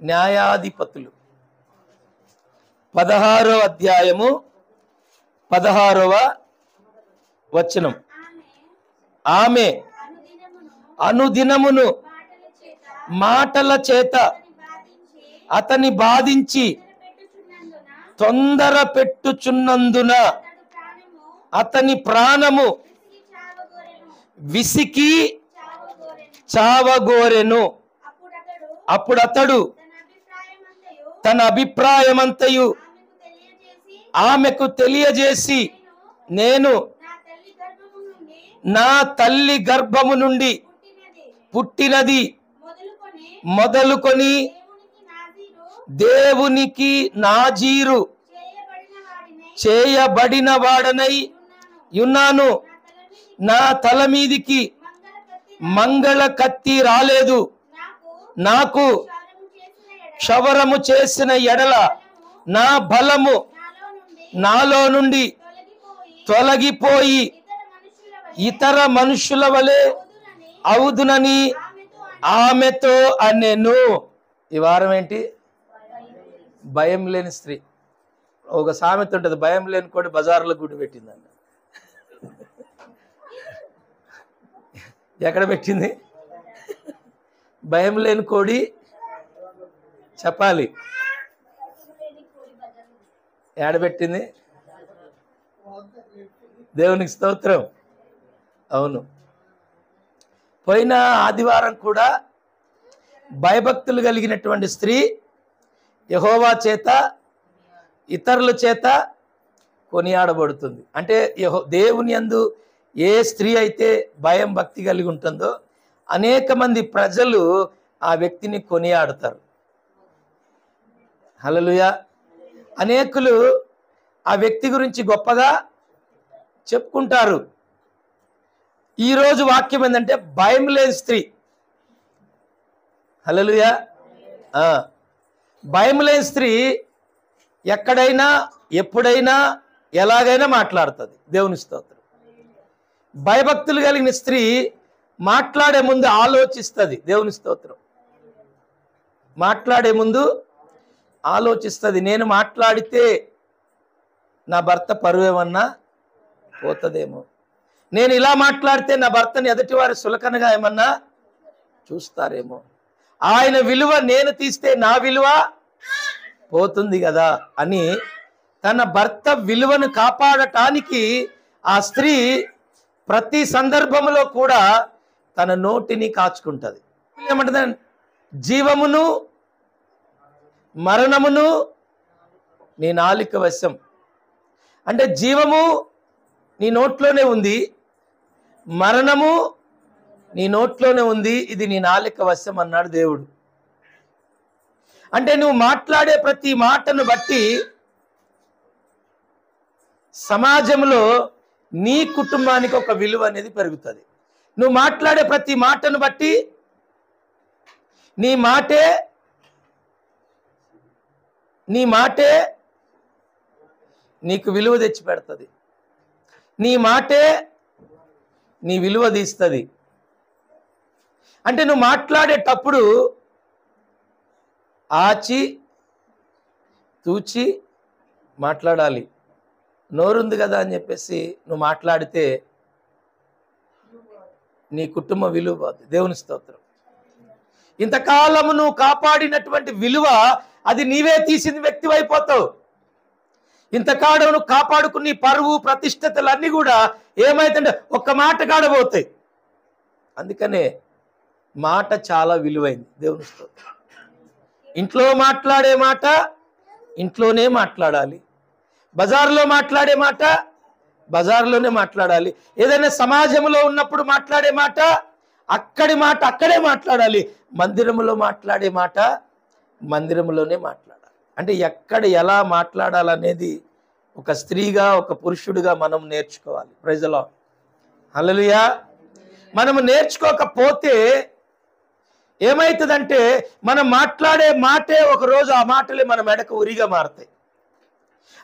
న్యాయాధిపతులు 16వ అధ్యాయము 16వ వచనం. ఆమె అనుదినమును మాటల చేత అతని బాధించి తొందర పెట్టుచున్నందున అతని ప్రాణము విసికి చావగోరెను. అప్పుడు అతడు తన అభిప్రాయమంతయు ఆమెకు తెలియజేసి, నేను నా తల్లి గర్భము నుండి పుట్టినది మొదలుకొని దేవునికి నాజీరు చేయబడిన వాడనై ఉన్నాను. నా తల మీదికి మంగళ కత్తి రాలేదు. నాకు క్షవరము చేసిన ఎడల నా బలము నాలో నుండి తొలగిపోయి ఇతర మనుషుల వలె అవుదునని ఆమెతో అనెను. ఈ వారం ఏంటి? భయం లేని స్త్రీ. ఒక సామెత ఉంటుంది, భయం లేని కోడి బజార్లో గుడి పెట్టిందండి. ఎక్కడ పెట్టింది? భయం లేని కోడి చెప్పాలి, ఏడబెట్టింది? దేవునికి స్తోత్రం. అవును, పోయిన ఆదివారం కూడా భయభక్తులు కలిగినటువంటి స్త్రీ యెహోవా చేత ఇతరుల చేత కొనియాడబడుతుంది. అంటే దేవుని యందు ఏ స్త్రీ అయితే భయం భక్తి కలిగి ఉంటుందో అనేక మంది ప్రజలు ఆ వ్యక్తిని కొనియాడతారు. హల్లెలూయా. అనేకులు ఆ వ్యక్తి గురించి గొప్పగా చెప్పుకుంటారు. ఈరోజు వాక్యం ఏంటంటే భయం లేని స్త్రీ. హల్లెలూయా. భయం లేని స్త్రీ ఎక్కడైనా ఎప్పుడైనా ఎలాగైనా మాట్లాడుతుంది. దేవుని స్తోత్రం. భయభక్తులు కలిగిన స్త్రీ మాట్లాడే ముందు ఆలోచిస్తుంది. దేవుని స్తోత్రం. మాట్లాడే ముందు ఆలోచిస్తుంది. నేను మాట్లాడితే నా భర్త పరువేమన్నా పోతుందేమో, నేను ఇలా మాట్లాడితే నా భర్తని ఎదుటివారి సులకనగా ఏమన్నా చూస్తారేమో, ఆయన విలువ నేను తీస్తే నా విలువ పోతుంది కదా అని తన భర్త విలువను కాపాడటానికి ఆ స్త్రీ ప్రతి సందర్భంలో కూడా తన నోటిని కాచుకుంటుంది. ఏమంటుంది? జీవమును మరణమును నీ నాలుక వశం. అంటే జీవము నీ నోట్లోనే ఉంది, మరణము నీ నోట్లోనే ఉంది, ఇది నీ నాలుక వశం అన్నాడు దేవుడు. అంటే నువ్వు మాట్లాడే ప్రతి మాటను బట్టి సమాజంలో నీ కుటుంబానికి ఒక విలువ అనేది పెరుగుతుంది. నువ్వు మాట్లాడే ప్రతి మాటను బట్టి నీ మాటే నీకు విలువ తెచ్చి పెడుతుంది. నీ మాటే నీ విలువ తీస్తుంది. అంటే నువ్వు మాట్లాడేటప్పుడు ఆచి తూచి మాట్లాడాలి. నోరుంది కదా అని చెప్పేసి నువ్వు మాట్లాడితే నీ కుటుంబ విలువ పోతుంది. దేవుని స్తోత్రం. ఇంతకాలము నువ్వు కాపాడినటువంటి విలువ అది నీవే తీసిన వ్యక్తి అయిపోతావు. ఇంతకాలం నువ్వు కాపాడుకుని పరువు ప్రతిష్టతలు అన్నీ కూడా ఏమైతుంటే ఒక్క మాట కాడబోతాయి. అందుకనే మాట చాలా విలువైంది. దేవుని స్తోత్రం. ఇంట్లో మాట్లాడే మాట ఇంట్లోనే మాట్లాడాలి, బజార్లో మాట్లాడే మాట బజార్లోనే మాట్లాడాలి, ఏదైనా సమాజంలో ఉన్నప్పుడు మాట్లాడే మాట అక్కడే మాట్లాడాలి, మందిరంలో మాట్లాడే మాట మందిరంలోనే మాట్లాడాలి. అంటే ఎక్కడ ఎలా మాట్లాడాలనేది ఒక స్త్రీగా ఒక పురుషుడిగా మనం నేర్చుకోవాలి. Praise the lord. హల్లెలూయా. మనము నేర్చుకోకపోతే ఏమవుతుందంటే మనం మాట్లాడే మాటే ఒకరోజు ఆ మాటలే మన మెడకు ఉరిగా మారుతాయి,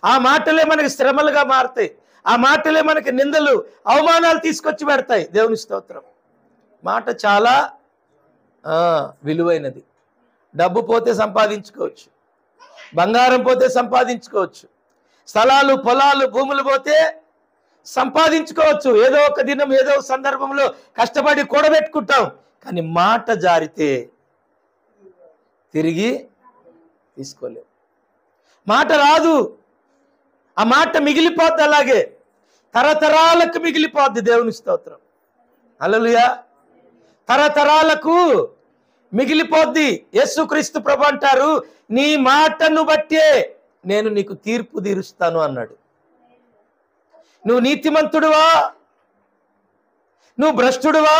ఆ మాటలే మనకి శ్రమలుగా మారుతాయి, ఆ మాటలే మనకి నిందలు అవమానాలు తీసుకొచ్చి పెడతాయి. దేవుని స్తోత్రం. మాట చాలా విలువైనది. డబ్బు పోతే సంపాదించుకోవచ్చు, బంగారం పోతే సంపాదించుకోవచ్చు, స్థలాలు పొలాలు భూములు పోతే సంపాదించుకోవచ్చు, ఏదో ఒక దినం ఏదో ఒక సందర్భంలో కష్టపడి కూడబెట్టుకుంటాం. కానీ మాట జారితే తిరిగి తీసుకోలేవు. మాట రాదు, ఆ మాట మిగిలిపోద్ది, అలాగే తరతరాలకు మిగిలిపోద్ది. దేవుని స్తోత్రం, హల్లెలూయా. తరతరాలకు మిగిలిపోద్ది. యేసుక్రీస్తు ప్రభు అంటారు, నీ మాటను బట్టే నేను నీకు తీర్పు తీరుస్తాను అన్నాడు. నువ్వు నీతిమంతుడువా, నువ్వు భ్రష్టుడువా,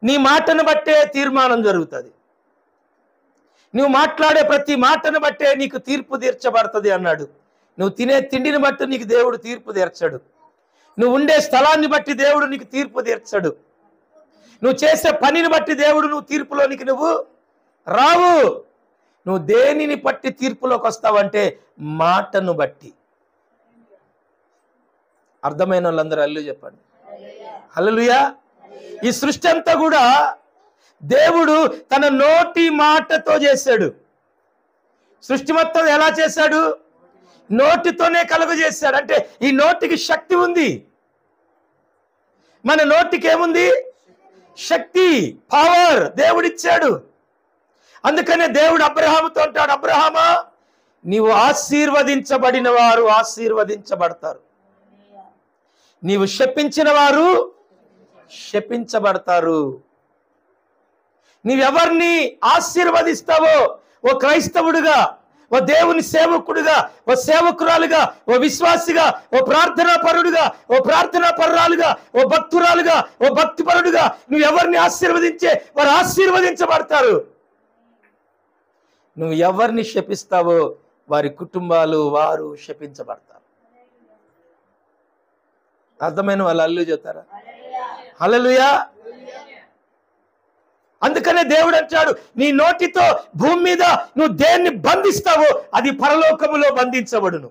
నీ మాటను బట్టే తీర్మానం జరుగుతుంది. నువ్వు మాట్లాడే ప్రతి మాటను బట్టే నీకు తీర్పు తీర్చబడుతుంది అన్నాడు. నువ్వు తినే తిండిని బట్టి నీకు దేవుడు తీర్పు తీర్చడు. నువ్వు ఉండే స్థలాన్ని బట్టి దేవుడు నీకు తీర్పు తీర్చడు. నువ్వు చేసే పనిని బట్టి దేవుడు నువ్వు తీర్పులోనికి నువ్వు రావు. నువ్వు దేనిని బట్టి తీర్పులోకి వస్తావంటే మాటను బట్టి. అర్థమైన వాళ్ళందరూ హల్లెలూయా చెప్పండి. హల్లెలూయా. ఈ సృష్టి అంతా కూడా దేవుడు తన నోటి మాటతో చేశాడు. సృష్టి మొత్తం ఎలా చేశాడు? నోటితోనే కలుగజేశాడు. అంటే ఈ నోటికి శక్తి ఉంది. మన నోటికి ఏముంది? శక్తి, పవర్ దేవుడిచ్చాడు. అందుకనే దేవుడు అబ్రహాముతో అంటాడు, అబ్రహామా, నీవు ఆశీర్వదించబడిన వారు ఆశీర్వదించబడతారు, నీవు శపించిన వారు శపించబడతారు. నీవెవరిని ఆశీర్వదిస్తావో, ఓ క్రైస్తవుడుగా, ఓ దేవుని సేవకుడుగా, ఓ సేవకురాలుగా, ఓ విశ్వాసిగా, ఓ ప్రార్థనా పరుడుగా, ఓ ప్రార్థనా పరురాలుగా, ఓ భక్తురాలుగా, ఓ భక్తి పరుడుగా నువ్వు ఎవరిని ఆశీర్వదించే వారు ఆశీర్వదించబడతారు. నువ్వు ఎవరిని శపిస్తావో వారి కుటుంబాలు వారు శపించబడతారు. అర్థమైన వాళ్ళు హల్లెలూయా చెప్తారా? హల్లెలూయా. అందుకనే దేవుడు అంటాడు, నీ నోటితో భూమి మీద నువ్వు దేన్ని బంధిస్తావో అది పరలోకములో బంధించబడును.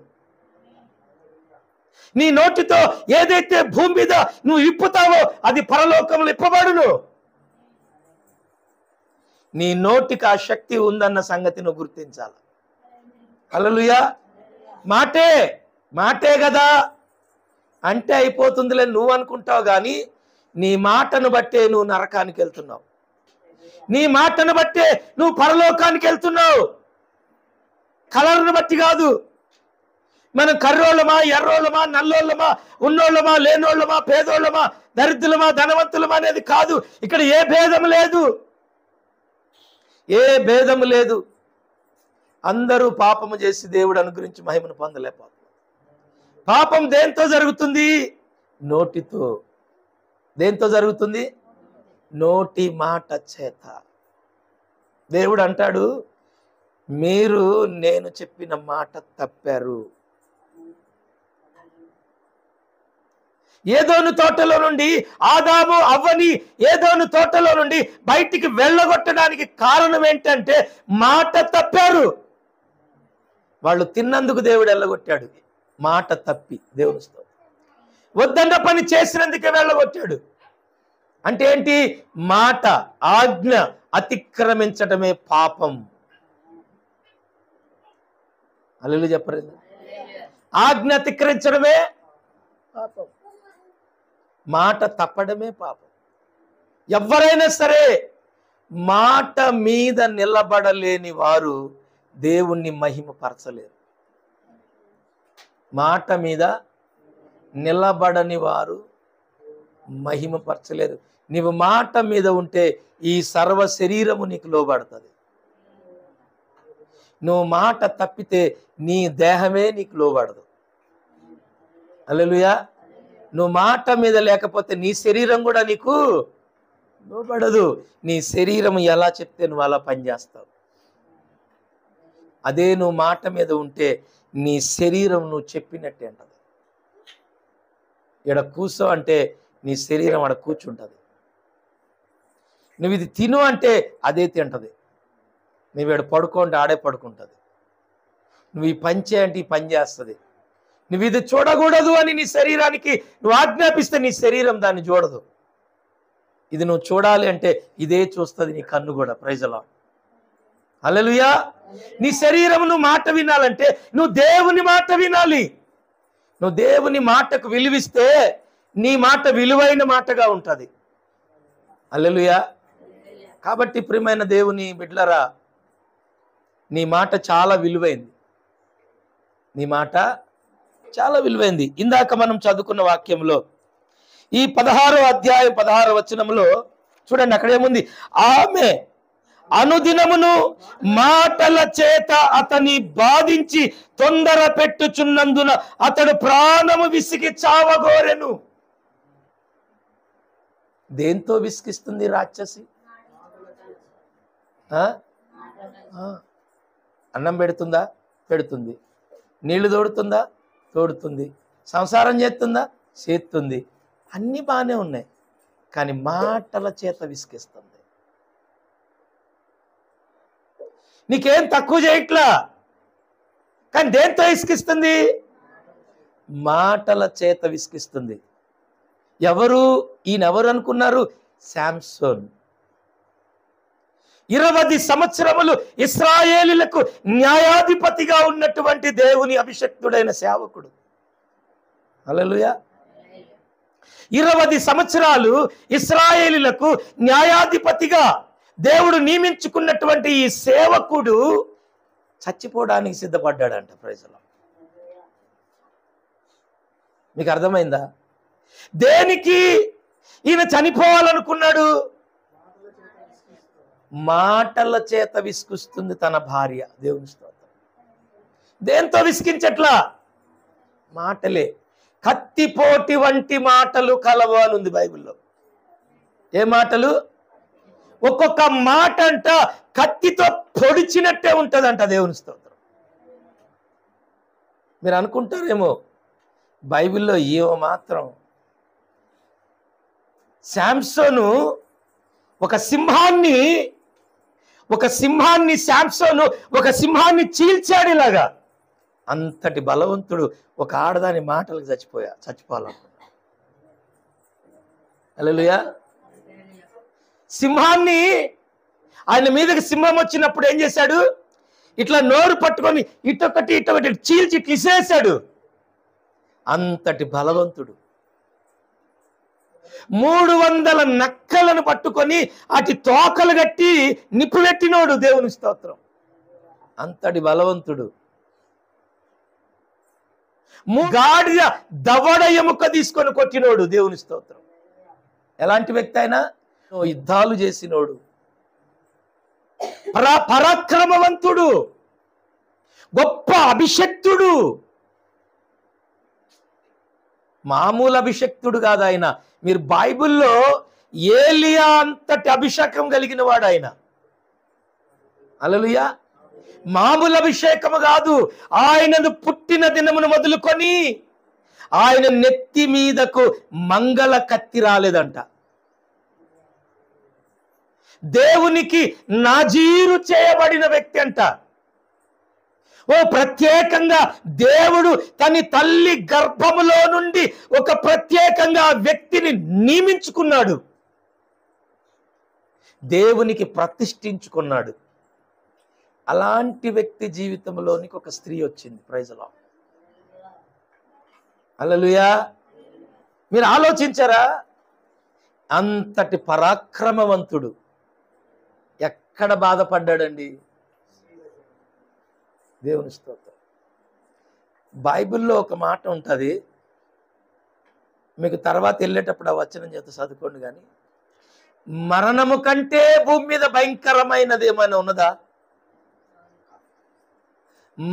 నీ నోటితో ఏదైతే భూమి మీద నువ్వు ఇప్పుతావో అది పరలోకములో ఇప్పబడును. నీ నోటికి ఆ శక్తి ఉందన్న సంగతి నువ్వు గుర్తించాలి. హల్లెలూయా. మాటే కదా అంటే అయిపోతుందిలే నువ్వు అనుకుంటావు, కానీ నీ మాటను బట్టే నువ్వు నరకానికి వెళ్తున్నావు. నీ మాటను బట్టే నువ్వు పరలోకానికి వెళ్తున్నావు. కలర్ను బట్టి కాదు. మనం కర్రోళ్ళమా, ఎర్రోళ్ళమా, నల్లోళ్ళమా, ఉన్నోళ్ళమా, లేనోళ్ళమా, పేదోళ్ళమా, దరిద్రులమా, ధనవంతులమా అనేది కాదు. ఇక్కడ ఏ భేదం లేదు, ఏ భేదము లేదు. అందరూ పాపము చేసి దేవుడు అనుగ్రహించి మహిమను పొందలేకపోతున్నారు. పాపం దేంతో జరుగుతుంది? నోటితో. దేంతో జరుగుతుంది? నోటి మాట చేత. దేవుడు అంటాడు, మీరు నేను చెప్పిన మాట తప్పారు. ఏదోను తోటలో నుండి ఆదాము అవ్వని ఏదోను తోటలో నుండి బయటికి వెళ్ళగొట్టడానికి కారణం ఏంటంటే మాట తప్పారు. వాళ్ళు తిన్నందుకు దేవుడు వెళ్ళగొట్టాడు. మాట తప్పి దేవుని స్తోత్రం. వద్దన్న పని చేసినందుకే వెళ్ళగొట్టాడు. అంటే ఏంటి? మాట, ఆజ్ఞ అతిక్రమించటమే పాపం. హల్లెలూయా చెప్పరు? ఆజ్ఞ అతిక్రమించడమే పాపం, మాట తప్పడమే పాపం. ఎవరైనా సరే మాట మీద నిలబడలేని వారు దేవుణ్ణి మహిమపరచలేరు. మాట మీద నిలబడని వారు మహిమపరచలేరు. నీవు మాట మీద ఉంటే ఈ సర్వ శరీరము నీకు లోబడుతుంది. నువ్వు మాట తప్పితే నీ దేహమే నీకు లోబడదు. హల్లెలూయా. నువ్వు మాట మీద లేకపోతే నీ శరీరం కూడా నీకు లోబడదు. నీ శరీరం ఎలా చెప్తే నువ్వు అలా పనిచేస్తావు. అదే నువ్వు మాట మీద ఉంటే నీ శరీరం నువ్వు చెప్పినట్టే అంటది. ఇక్కడ కూర్చో అంటే నీ శరీరం ఆడ కూర్చుంటుంది. నువ్వు ఇది తిను అంటే అదే తింటది. నువ్వు ఇక్కడ పడుకో అంటే ఆడే పడుకుంటుంది. నువ్వు ఈ పని చేయంటే ఈ పని చేస్తుంది. నువ్వు ఇది చూడకూడదు అని నీ శరీరానికి నువ్వు ఆజ్ఞాపిస్తే నీ శరీరం దాన్ని చూడదు. ఇది నువ్వు చూడాలి అంటే ఇదే చూస్తుంది నీ కన్ను కూడా. Praise the lord. హల్లెలూయా. నీ శరీరమును మాట వినాలంటే నువ్వు దేవుని మాట వినాలి. నువ్వు దేవుని మాటకు విలువిస్తే నీ మాట విలువైన మాటగా ఉంటుంది. హల్లెలూయా. కాబట్టి ప్రియమైన దేవుని బిడ్డలారా, నీ మాట చాలా విలువైంది. నీ మాట చాలా విలువైంది. ఇందాక మనం చదువుకున్న వాక్యంలో ఈ 16వ అధ్యాయం 16వ వచనంలో చూడండి, అక్కడేముంది? ఆమె అనుదినమును మాటల చేత అతని బాధించి తొందర పెట్టుచున్నందున అతడు ప్రాణము విసిగి చావగోరెను. దేంతో విసిగిస్తుంది రాక్షసి? అన్నం పెడుతుందా? పెడుతుంది. నీళ్లు తోడుతుందా? తోడుతుంది. సంసారం చేస్తుందా? చేస్తుంది. అన్నీ బాగానే ఉన్నాయి, కానీ మాటల చేత విసిగిస్తుంది. నీకేం తక్కువ చేయట్లా, కానీ దేంతో విసిగిస్తుంది? మాటల చేత విసిగిస్తుంది. ఎవరు ఈయనెవరు అనుకున్నారు? శాంసోన్. 20 సంవత్సరములు ఇశ్రాయేలీలకు న్యాయాధిపతిగా ఉన్నటువంటి దేవుని అభిషక్తుడైన సేవకుడు. హల్లెలూయా. 20 సంవత్సరాలు ఇశ్రాయేలీలకు న్యాయాధిపతిగా దేవుడు నియమించుకున్నటువంటి ఈ సేవకుడు చచ్చిపోవడానికి సిద్ధపడ్డాడంట. Praise the lord. మీకు అర్థమైందా? దేనికి ఈయన చనిపోవాలనుకున్నాడు? మాటల చేత విసిగిస్తుంది తన భార్య. దేవుని స్తోత్రం. దేంతో విసిగించట్లా? మాటలే. కత్తిపోటి వంటి మాటలు కలవు అని ఉంది బైబిల్లో. ఏ మాటలు? ఒక్కొక్క మాట అంట కత్తితో పొడిచినట్టే ఉంటుందంట. దేవుని స్తోత్రం. మీరు అనుకుంటారేమో బైబిల్లో ఏమో మాత్రం శాంసోను ఒక సింహాన్ని శాంసోను ఒక సింహాన్ని చీల్చాడు ఇలాగా. అంతటి బలవంతుడు ఒక ఆడదాని మాటలకు చచ్చిపోవాలనుకున్నాడు. హల్లెలూయా. సింహాన్ని, ఆయన మీదకి సింహం వచ్చినప్పుడు ఏం చేశాడు? ఇట్లా నోరు పట్టుకొని ఇటొకటి చీల్చి ఇట్లా ఇసేసాడు. అంతటి బలవంతుడు. 300 నక్కలను పట్టుకొని అటు తోకలు కట్టి నిప్పు పెట్టినోడు. దేవుని స్తోత్రం. అంతటి బలవంతుడు. గాడిద దవడ ఎముక తీసుకొని కొట్టినోడు. దేవుని స్తోత్రం. ఎలాంటి వ్యక్తి అయినా యుద్ధాలు చేసినోడు, పరాక్రమవంతుడు, గొప్ప అభిషక్తుడు. మామూలు అభిషక్తుడు కాదు ఆయన. మీరు బైబిల్లో ఏలియా అంతటి అభిషేకం కలిగిన వాడు ఆయన. హల్లెలూయా. మామూలు అభిషేకము కాదు. ఆయనను పుట్టిన దినమును మొదలుకొని ఆయన నెత్తి మీదకు మంగళ కత్తి రాలేదంట. దేవునికి నాజీరు చేయబడిన వ్యక్తి అంట. ప్రత్యేకంగా దేవుడు తన తల్లి గర్భములో నుండి ఒక ప్రత్యేకంగా వ్యక్తిని నియమించుకున్నాడు. దేవునికి ప్రతిష్ఠించుకున్నాడు. అలాంటి వ్యక్తి జీవితంలోనికి ఒక స్త్రీ వచ్చింది. Praise the lord. హల్లెలూయా. మీరు ఆలోచించారా? అంతటి పరాక్రమవంతుడు ఎక్కడ బాధపడ్డాడండి? దేవుని స్తోత్రం. బైబిల్లో ఒక మాట ఉంటుంది, మీకు తర్వాత వెళ్ళేటప్పుడు ఆ వచనం చేత చదువుకోండి. కానీ మరణము కంటే భూమి మీద భయంకరమైనది ఏమైనా ఉన్నదా?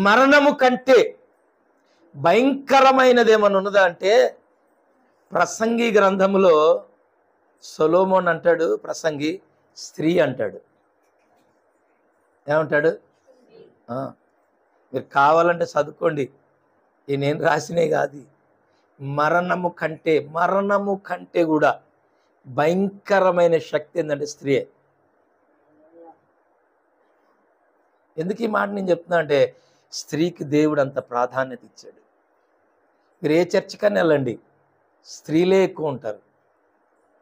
మరణము కంటే భయంకరమైనది ఏమైనా ఉన్నదా అంటే ప్రసంగి గ్రంథములో సొలొమోన్ అంటాడు, ప్రసంగి స్త్రీ అంటాడు. ఏమంటాడు? మీరు కావాలంటే చదువుకోండి, ఈ నేను రాసినే కాదు. మరణము కంటే కూడా భయంకరమైన శక్తి ఏంటంటే స్త్రీయే. ఎందుకు ఈ మాట నేను చెప్తున్నా అంటే స్త్రీకి దేవుడు అంత ప్రాధాన్యత ఇచ్చాడు. మీరు ఏ చర్చికన్నా వెళ్ళండి, స్త్రీలే ఎక్కువ ఉంటారు,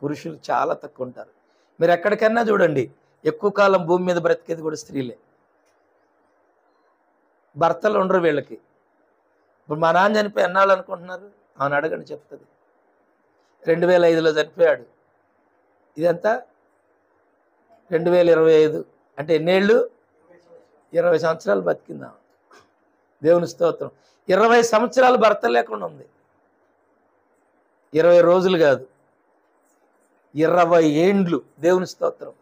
పురుషులు చాలా తక్కువ ఉంటారు. మీరు ఎక్కడికన్నా చూడండి, ఎక్కువ కాలం భూమి మీద బ్రతికేది కూడా స్త్రీలే. భర్తలు ఉండరు వీళ్ళకి. ఇప్పుడు మా నాన్న చనిపోయి ఎన్నాళ్ళు అనుకుంటున్నారు? అవును, అడగండి చెప్తుంది. 2005లో చనిపోయాడు. ఇదంతా 2025 అంటే ఎన్నేళ్ళు? 20 సంవత్సరాలు బతికిందాం. దేవుని స్తోత్రం. 20 సంవత్సరాలు భర్త లేకుండా ఉంది. 20 రోజులు కాదు, 20 ఏండ్లు. దేవుని స్తోత్రం.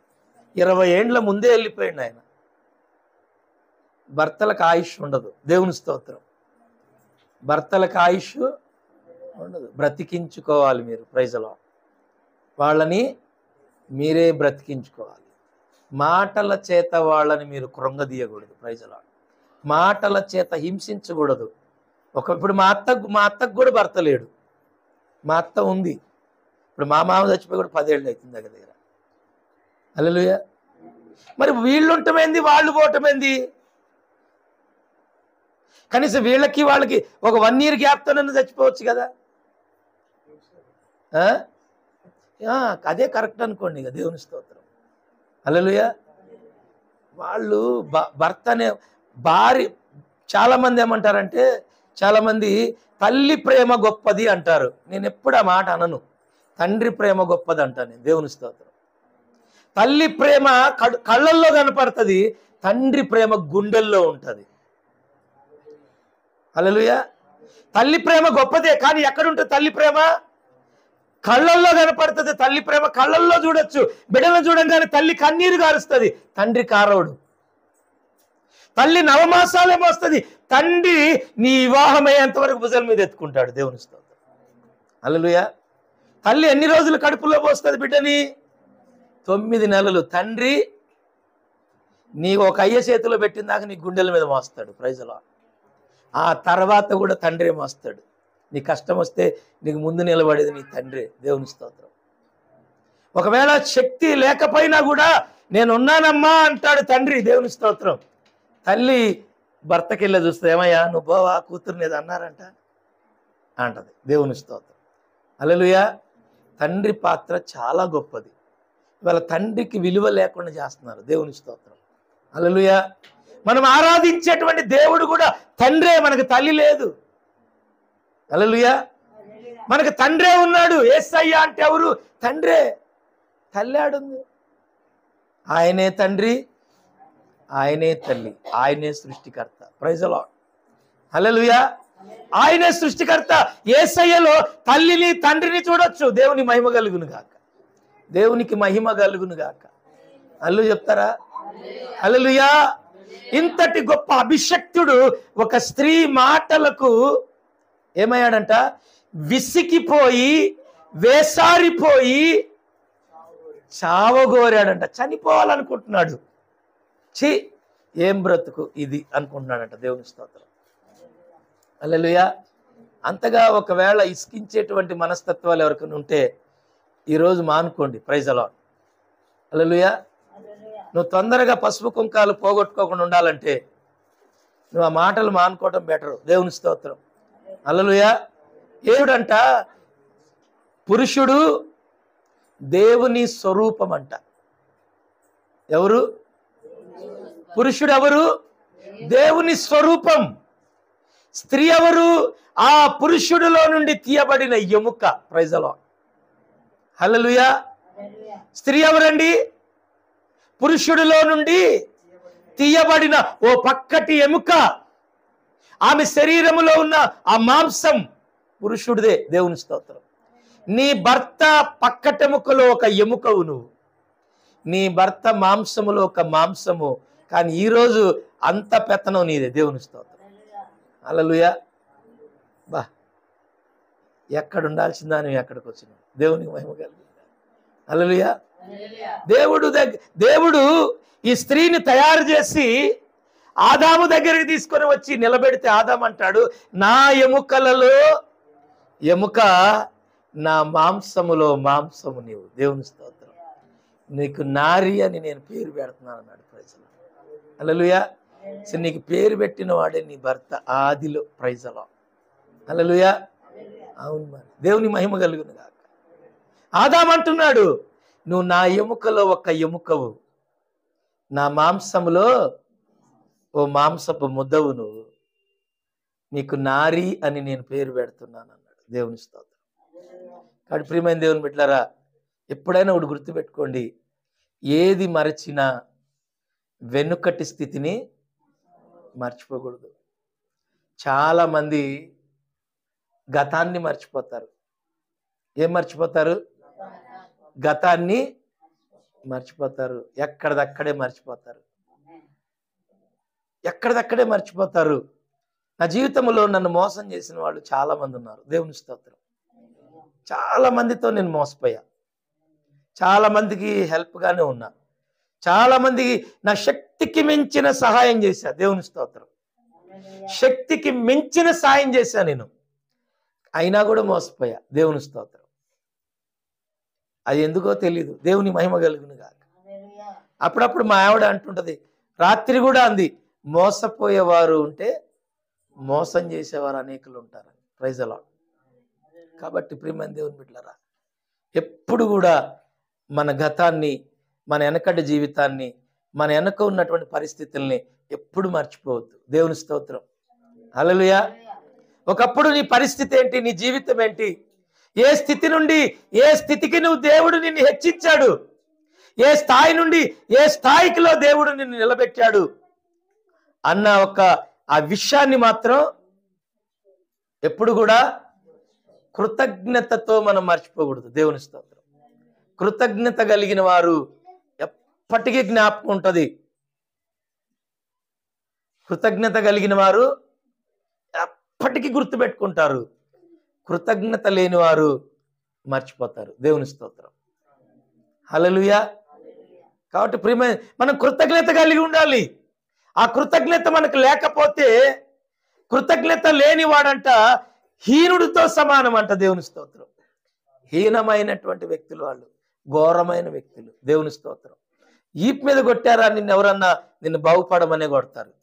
20 ఏండ్ల ముందే వెళ్ళిపోయింది ఆయన. భర్తలకు ఆయుష్ ఉండదు. దేవుని స్తోత్రం. భర్తలకు ఆయుష్ ఉండదు. బ్రతికించుకోవాలి మీరు. Praise Lord. వాళ్ళని మీరే బ్రతికించుకోవాలి. మాటల చేత వాళ్ళని మీరు కృంగదీయకూడదు. Praise lord. మాటల చేత హింసించకూడదు. ఇప్పుడు మా అత్తకు కూడా భర్త లేడు. మా అత్త ఉంది. ఇప్పుడు మా మామ చచ్చిపోయి కూడా 10 ఏళ్ళు అవుతుంది దగ్గర. హల్లెలూయా. మరి వీళ్ళు ఉండటమేంది, వాళ్ళు పోవటమేంది? కనీసం వీళ్ళకి వాళ్ళకి ఒక 1 year గ్యాప్తోనన్నా చచ్చిపోవచ్చు కదా. అదే కరెక్ట్ అనుకోండి. ఇక దేవుని స్తోత్రం. హల్లెలూయా. వాళ్ళు భర్త అనే భార్య, చాలామంది ఏమంటారంటే, చాలామంది తల్లి ప్రేమ గొప్పది అంటారు. నేను ఎప్పుడు ఆ మాట అనను. తండ్రి ప్రేమ గొప్పది అంటాను నేను. దేవుని స్తోత్రం. తల్లి ప్రేమ కళ్ళల్లో కనపడుతుంది, తండ్రి ప్రేమ గుండెల్లో ఉంటుంది. హల్లెలూయా. తల్లి ప్రేమ గొప్పదే, కానీ ఎక్కడుంటుంది తల్లి ప్రేమ? కళ్ళల్లో కనపడుతుంది. తల్లి ప్రేమ కళ్ళల్లో చూడొచ్చు. బిడ్డలను చూడంగానే తల్లి కన్నీరు కారుస్తుంది, తండ్రి కారవుడు. తల్లి నవమాసాలేమో వస్తుంది, తండ్రి నీ వివాహం అయ్యేంత వరకు భుజాల మీద ఎత్తుకుంటాడు. దేవుని స్తోత్రం. హల్లెలూయా. తల్లి ఎన్ని రోజులు కడుపులో పోస్తుంది బిడ్డని? 9 నెలలు. తండ్రి నీ ఒక అయ్య చేతిలో పెట్టిన దాకా నీ గుండెల మీద మోస్తాడు. Praise lord. ఆ తర్వాత కూడా తండ్రి మోస్తాడు. నీ కష్టం వస్తే నీకు ముందు నిలబడేది నీ తండ్రి. దేవుని స్తోత్రం. ఒకవేళ శక్తి లేకపోయినా కూడా నేనున్నానమ్మా అంటాడు తండ్రి. దేవుని స్తోత్రం. తల్లి భర్తకెళ్ళి చూస్తే, ఏమయ్యా నువ్వు బావా కూతురుని ఏదో అన్నారంట అంటది. దేవుని స్తోత్రం. హల్లెలూయా. తండ్రి పాత్ర చాలా గొప్పది. ఇవాళ తండ్రికి విలువ లేకుండా చేస్తున్నారు. దేవుని స్తోత్రం. హల్లెలూయా. మనం ఆరాధించేటువంటి దేవుడు కూడా తండ్రే, మనకు తల్లి లేదు. హల్లెలూయా. మనకు తండ్రే ఉన్నాడు. యేసయ్య అంటే ఎవరు? తండ్రే. తల్లి ఆడుంది. ఆయనే తండ్రి, ఆయనే తల్లి, ఆయనే సృష్టికర్త. Praise lord. హల్లెలూయా. ఆయనే సృష్టికర్త. యేసయ్యలో తల్లిని తండ్రిని చూడొచ్చు. దేవుని మహిమ కలుగును గాక. దేవునికి మహిమ కలుగును గాక. హల్లెలూయా చెప్తారా? హల్లెలూయా. ఇంతటి గొప్ప అభిషక్తుడు ఒక స్త్రీ మాటలకు ఏమయ్యాడంట? విసిగిపోయి వేసారిపోయి చావగోరాడంట. చనిపోవాలనుకుంటున్నాడు. ఏం బ్రతుకు ఇది అనుకుంటున్నాడంట. దేవుని స్తోత్రం. హల్లెలూయా. అంతగా ఒకవేళ ఇసుకించేటువంటి మనస్తత్వాలు ఎవరికైనా ఉంటే ఈరోజు మానుకోండి. Praise lord. హల్లెలూయా. నువ్వు తొందరగా పసుపు కుంకాలు పోగొట్టుకోకుండా ఉండాలంటే నువ్వు ఆ మాటలు మానుకోవడం బెటరు. దేవుని స్తోత్రం. హల్లెలూయా. ఏమిటంట? పురుషుడు దేవుని స్వరూపం అంట. ఎవరు? పురుషుడు ఎవరు? దేవుని స్వరూపం. స్త్రీ ఎవరు? ఆ పురుషుడిలో నుండి తీయబడిన ఎముక. Praise lord. హల్లెలూయా. స్త్రీ ఎవరండి? పురుషుడిలో నుండి తీయబడిన ఓ పక్కటి ఎముక. ఆమె శరీరములో ఉన్న ఆ మాంసం పురుషుడిదే. దేవుని స్తోత్రం. నీ భర్త పక్కటెముకలో ఒక ఎముకవు నువ్వు. నీ భర్త మాంసములో ఒక మాంసము. కానీ ఈరోజు అంత పెత్తనం నీదే. దేవుని స్తోత్రం. హల్లెలూయా. బా, ఎక్కడ ఉండాల్సిందా నువ్వు ఎక్కడికి వచ్చినావు. దేవునికి మహిమ కలిగి. హల్లెలూయా. దేవుడు ఈ స్త్రీని తయారు చేసి ఆదాము దగ్గరికి తీసుకొని వచ్చి నిలబెడితే ఆదాము అంటాడు, నా ఎముకలలో ఎముక, నా మాంసములో మాంసము నీవు. దేవుని స్తోత్రం. నీకు నారి అని నేను పేరు పెడుతున్నాను అన్నాడు. Praise lord. హల్లెలూయా. సో నీకు పేరు పెట్టిన వాడే నీ భర్త ఆదిలో. Praise lord. హల్లెలూయా. అవును మరి. దేవుని మహిమ కలుగును గాక. ఆదామంటున్నాడు, నువ్వు నా ఎముకలో ఒక ఎముకవు, నా మాంసములో ఓ మాంసపు ముద్దవు, నువ్వు నీకు నారి అని నేను పేరు పెడుతున్నాను అన్నాడు. దేవుని స్తోత్రం. కాబట్టి ప్రియమైన దేవుని బిడ్డలారా, ఎప్పుడైనా ఒకటి గుర్తుపెట్టుకోండి, ఏది మరచినా వెనుకటి స్థితిని మర్చిపోకూడదు. చాలా మంది గతాన్ని మర్చిపోతారు. ఏం మర్చిపోతారు? గతాన్ని మర్చిపోతారు. ఎక్కడిదక్కడే మర్చిపోతారు. ఎక్కడిదక్కడే మర్చిపోతారు. నా జీవితంలో నన్ను మోసం చేసిన వాళ్ళు చాలా మంది ఉన్నారు. దేవుని స్తోత్రం. చాలా మందితో నేను మోసపోయా. చాలా మందికి హెల్ప్గానే ఉన్నా. చాలా మందికి నా శక్తికి మించిన సహాయం చేశా. దేవుని స్తోత్రం. శక్తికి మించిన సాయం చేశా నేను. అయినా కూడా మోసపోయా. దేవుని స్తోత్రం. అది ఎందుకో తెలీదు. దేవుని మహిమ కలుగును గాక. అప్పుడప్పుడు మా ఆవిడ అంటుంటది, రాత్రి కూడా అంది, మోసపోయేవారు ఉంటే మోసం చేసేవారు అనేకులు ఉంటారని. Praise the Lord. కాబట్టి ప్రియమైన దేవుని బిడ్డలారా, ఎప్పుడు కూడా మన గతాన్ని, మన వెనకటి జీవితాన్ని, మన వెనక ఉన్నటువంటి పరిస్థితుల్ని ఎప్పుడు మర్చిపోవద్దు. దేవుని స్తోత్రం. హల్లెలూయా. ఒకప్పుడు నీ పరిస్థితి ఏంటి? నీ జీవితం ఏంటి? ఏ స్థితి నుండి ఏ స్థితికి నువ్వు దేవుడు నిన్ను హెచ్చించాడు? ఏ స్థాయి నుండి ఏ స్థాయికిలో దేవుడు నిన్ను నిలబెట్టాడు అన్న ఆ విషయాన్ని మాత్రం ఎప్పుడు కూడా కృతజ్ఞతతో మనం మర్చిపోకూడదు. దేవుని స్తోత్రం. కృతజ్ఞత కలిగిన వారు ఎప్పటికీ జ్ఞాపకం ఉంటుంది. కృతజ్ఞత కలిగిన వారు ఎప్పటికీ గుర్తుపెట్టుకుంటారు. కృతజ్ఞత లేని వారు మర్చిపోతారు. దేవుని స్తోత్రం. హల్లెలూయా. కాబట్టి ప్రియమైన మనం కృతజ్ఞత కలిగి ఉండాలి. ఆ కృతజ్ఞత మనకు లేకపోతే, కృతజ్ఞత లేని వాడంట హీనుడితో సమానం అంట. దేవుని స్తోత్రం. హీనమైనటువంటి వ్యక్తులు వాళ్ళు, ఘోరమైన వ్యక్తులు. దేవుని స్తోత్రం. ఈప్ మీద కొట్టారా నిన్ను బాగుపడమనే కొడతారు,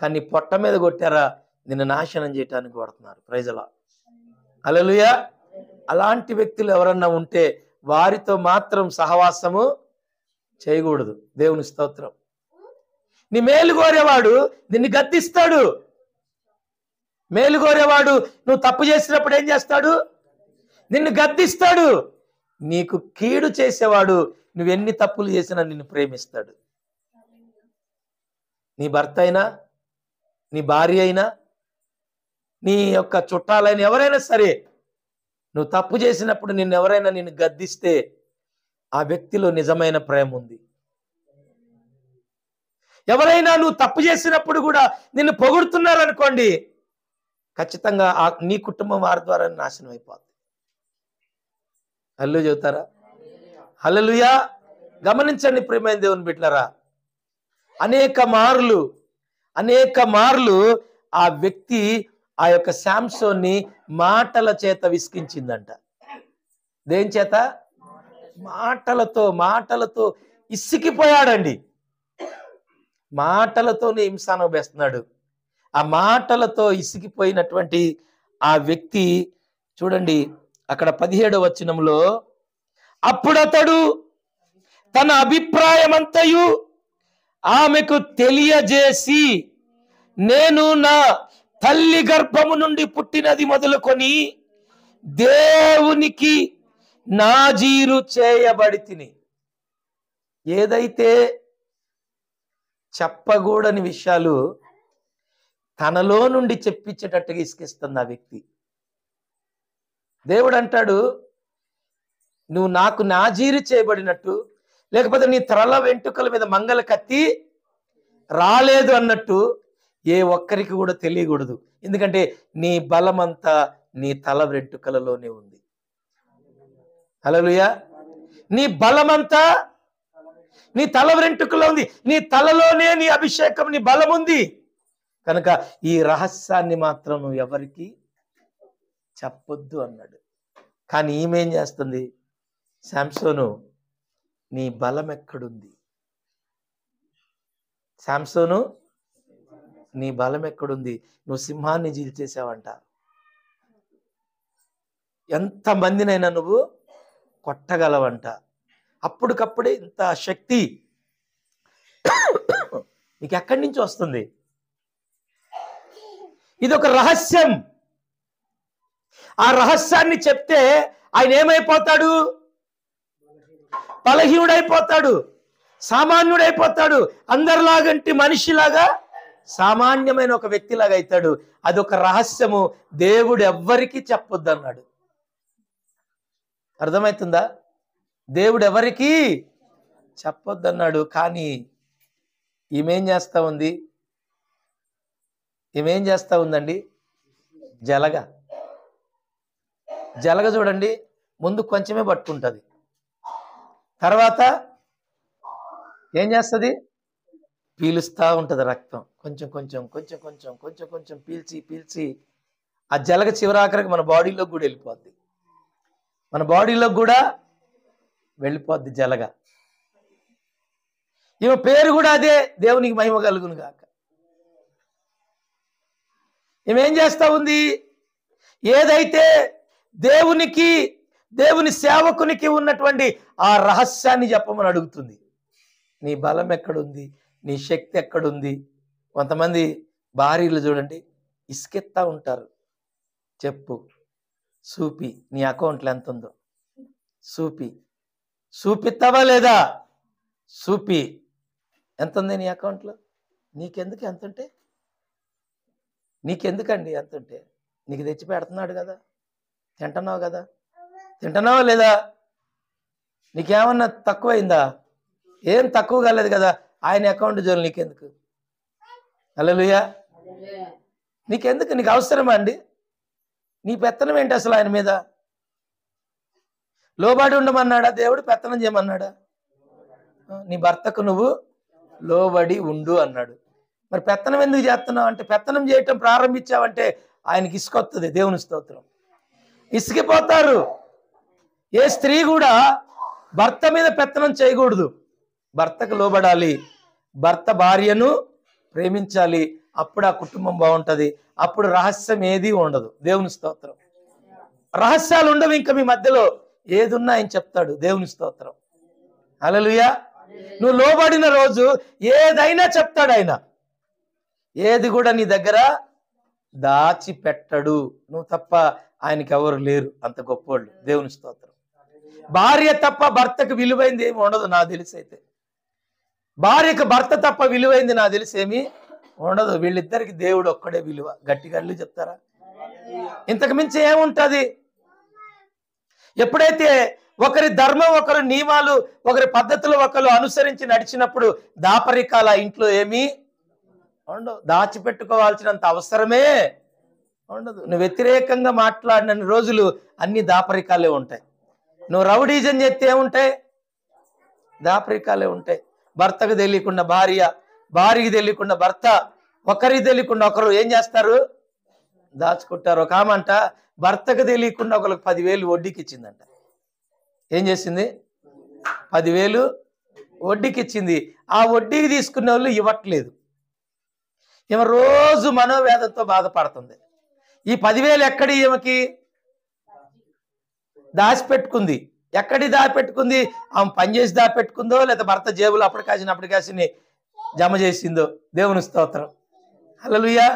కానీ పొట్ట మీద కొట్టారా నిన్ను నాశనం చేయడానికి కొడుతున్నారు. Praise the lord. హల్లెలూయా. అలాంటి వ్యక్తులు ఎవరన్నా ఉంటే వారితో మాత్రం సహవాసము చేయకూడదు. దేవుని స్తోత్రం. నీ మేలు కోరేవాడు నిన్ను గద్దిస్తాడు. మేలు కోరేవాడు నువ్వు తప్పు చేసినప్పుడు ఏం చేస్తాడు? నిన్ను గద్దిస్తాడు. నీకు కీడు చేసేవాడు నువ్వెన్ని తప్పులు చేసినా నిన్ను ప్రేమిస్తాడు. నీ భర్త అయినా, నీ భార్య అయినా, నీ యొక్క చుట్టాలైన ఎవరైనా సరే, నువ్వు తప్పు చేసినప్పుడు నిన్ను గద్దిస్తే ఆ వ్యక్తిలో నిజమైన ప్రేమ ఉంది. ఎవరైనా నువ్వు తప్పు చేసినప్పుడు కూడా నిన్ను పొగుడుతున్నారనుకోండి, ఖచ్చితంగా నీ కుటుంబం వారి ద్వారా నాశనం అయిపోతుంది. హల్లెలూయా చెబుతారా? హల్లెలూయా. గమనించండి ప్రియమైన దేవుని బిడ్డలారా, అనేక మార్లు ఆ వ్యక్తి ఆ యొక్క శాంసోన్ని మాటల చేత విసిగించిందంట. దేని చేత? మాటలతో ఇసికిపోయాడండి. మాటలతోనే హింస అనుభవిస్తున్నాడు. ఆ మాటలతో ఇసికిపోయినటువంటి ఆ వ్యక్తి చూడండి, అక్కడ 17వ వచనంలో, అప్పుడు అతడు తన అభిప్రాయమంతయు ఆమెకు తెలియజేసి, నేను నా తల్లి గర్భము నుండి పుట్టినది మొదలుకొని దేవునికి నాజీరు చేయబడితిని. ఏదైతే చెప్పకూడని విషయాలు తనలో నుండి చెప్పించేటట్టుగా ఇసుకిస్తుంది ఆ వ్యక్తి. దేవుడు అంటాడు, నువ్వు నాకు నాజీరు చేయబడినట్టు, లేకపోతే నీ తల వెంట్రుకల మీద మంగళ కత్తి రాలేదు అన్నట్టు ఏ ఒక్కరికి కూడా తెలియకూడదు. ఎందుకంటే నీ బలమంతా నీ తల వెంట్రుకలలోనే ఉంది. హల్లెలూయా. నీ బలమంతా నీ తల వెంట్రుకలో ఉంది. నీ తలలోనే నీ అభిషేకం, నీ బలం ఉంది. కనుక ఈ రహస్యాన్ని మాత్రం నువ్వు ఎవరికి చెప్పొద్దు అన్నాడు. కానీ ఈమె ఏం చేస్తుంది? శాంసోను, నీ బలం ఎక్కడుంది? శాంసోను, నీ బలం ఎక్కడుంది? నువ్వు సింహాన్ని చీల్చేసావంట. ఎంతమందినైనా నువ్వు కొట్టగలవంట. అప్పటికప్పుడే ఇంత శక్తి నీకు ఎక్కడి నుంచి వస్తుంది? ఇది ఒక రహస్యం. ఆ రహస్యాన్ని చెప్తే ఆయన ఏమైపోతాడు? బలహీనుడైపోతాడు, సామాన్యుడైపోతాడు. అందరిలాగంటి మనిషిలాగా సామాన్యమైన ఒక వ్యక్తిలాగా అవుతాడు. అదొక రహస్యము. దేవుడు ఎవ్వరికీ చెప్పొద్దు అన్నాడు. అర్థమవుతుందా? దేవుడు ఎవరికీ చెప్పొద్దు అన్నాడు. కానీ ఈమెం చేస్తా ఉంది? ఈమెం చేస్తా ఉందండి? జలగ చూడండి, ముందు కొంచెమే పట్టుకుంటుంది, తర్వాత ఏం చేస్తుంది? పీలుస్తూ ఉంటుంది రక్తం. కొంచెం కొంచెం కొంచెం కొంచెం కొంచెం కొంచెం పీల్చి ఆ జలగ చివరాఖరికి మన బాడీలోకి కూడా వెళ్ళిపోద్ది. మన బాడీలోకి కూడా వెళ్ళిపోద్ది జలగ. ఈమె పేరు కూడా అదే, దేవునికి మహిమ కలుగును గాక. ఈమెం చేస్తా ఉంది? ఏదైతే దేవుని సేవకునికి ఉన్నటువంటి ఆ రహస్యాన్ని చెప్పమని అడుగుతుంది. నీ బలం ఎక్కడుంది? నీ శక్తి ఎక్కడుంది? కొంతమంది భార్యలు చూడండి, ఇసుకెత్తా ఉంటారు. చెప్పు, చూపి, నీ అకౌంట్లో ఎంత ఉందో చూపిస్తావా లేదా? చూపి, ఎంత ఉంది నీ అకౌంట్లో? నీకెందుకు ఎంత ఉంటే? నీకెందుకండి ఎంత ఉంటే? నీకు తెచ్చి పెడుతున్నాడు కదా, తింటున్నావు కదా, తింటున్నావా లేదా? నీకేమన్నా తక్కువైందా? ఏం తక్కువ కాలేదు కదా. ఆయన అకౌంట్ జోలు నీకెందుకు? హల్లెలూయా. నీకెందుకు? నీకు అవసరమా అండి? నీ పెత్తనం ఏంటి అసలు ఆయన మీద? లోబడి ఉండమన్నాడా దేవుడు? పెత్తనం చేయమన్నాడా? నీ భర్తకు నువ్వు లోబడి ఉండు అన్నాడు. మరి పెత్తనం ఎందుకు చేస్తున్నావు అంటే, పెత్తనం చేయటం ప్రారంభించావంటే ఆయనకి ఇసుకొస్తుంది. దేవుని స్తోత్రం. ఇసుకిపోతారు. ఏ స్త్రీ కూడా భర్త మీద పెత్తనం చేయకూడదు. భర్తకు లోబడాలి, భర్త భార్యను ప్రేమించాలి. అప్పుడు ఆ కుటుంబం బాగుంటుంది. అప్పుడు రహస్యం ఏది ఉండదు. దేవుని స్తోత్రం. రహస్యాలు ఉండవు ఇంకా మీ మధ్యలో. ఏదున్నా ఆయన చెప్తాడు. దేవుని స్తోత్రం. హల్లెలూయా. నువ్వు లోబడిన రోజు ఏదైనా చెప్తాడు ఆయన. ఏది కూడా నీ దగ్గర దాచిపెట్టడు. నువ్వు తప్ప ఆయనకి ఎవరు లేరు, అంత గొప్పోళ్ళు. దేవుని స్తోత్రం. భార్య తప్ప భర్తకు విలువైంది ఏమి ఉండదు నాకు తెలిసి. అయితే భార్యకు భర్త తప్ప విలువైంది నాకు తెలిసి ఏమి ఉండదు. వీళ్ళిద్దరికి దేవుడు ఒక్కడే విలువ. గట్టిగా అల్లు చెప్తారా? ఇంతకు మించి ఏముంటుంది? ఎప్పుడైతే ఒకరి ధర్మం, ఒకరి నియమాలు, ఒకరి పద్ధతులు ఒకరు అనుసరించి నడిచినప్పుడు దాపరికాల ఇంట్లో ఏమీ ఉండవు. దాచిపెట్టుకోవాల్సినంత అవసరమే ఉండదు. నువ్వు వ్యతిరేకంగా మాట్లాడిన రోజులు అన్ని దాపరికాలే ఉంటాయి. నువ్వు రౌడీజం చేస్తే ఏముంటాయి? దాపరికాలే ఉంటాయి. భర్తకు తెలియకుండా భార్య, భార్యకి తెలియకుండా భర్త, ఒకరికి తెలియకుండా ఒకరు ఏం చేస్తారు? దాచుకుంటారు. ఒక ఆమంట భర్తకు తెలియకుండా ఒకరికి 10,000 వడ్డీకి ఇచ్చిందంట. ఏం చేసింది? 10,000 వడ్డీకి ఇచ్చింది. ఆ వడ్డీకి తీసుకునే వాళ్ళు ఇవ్వట్లేదు. ఈమె రోజు మనోవేదంతో బాధపడుతుంది. ఈ 10,000 ఎక్కడి ఈమెకి దాచిపెట్టుకుంది? ఎక్కడి దాచిపెట్టుకుంది? ఆమె పనిచేసి దాచిపెట్టుకుందో, లేదా భర్త జేబులు అప్పటికాసిని జమ చేసిందో. దేవుని స్తోత్రం. హల్లెలూయా.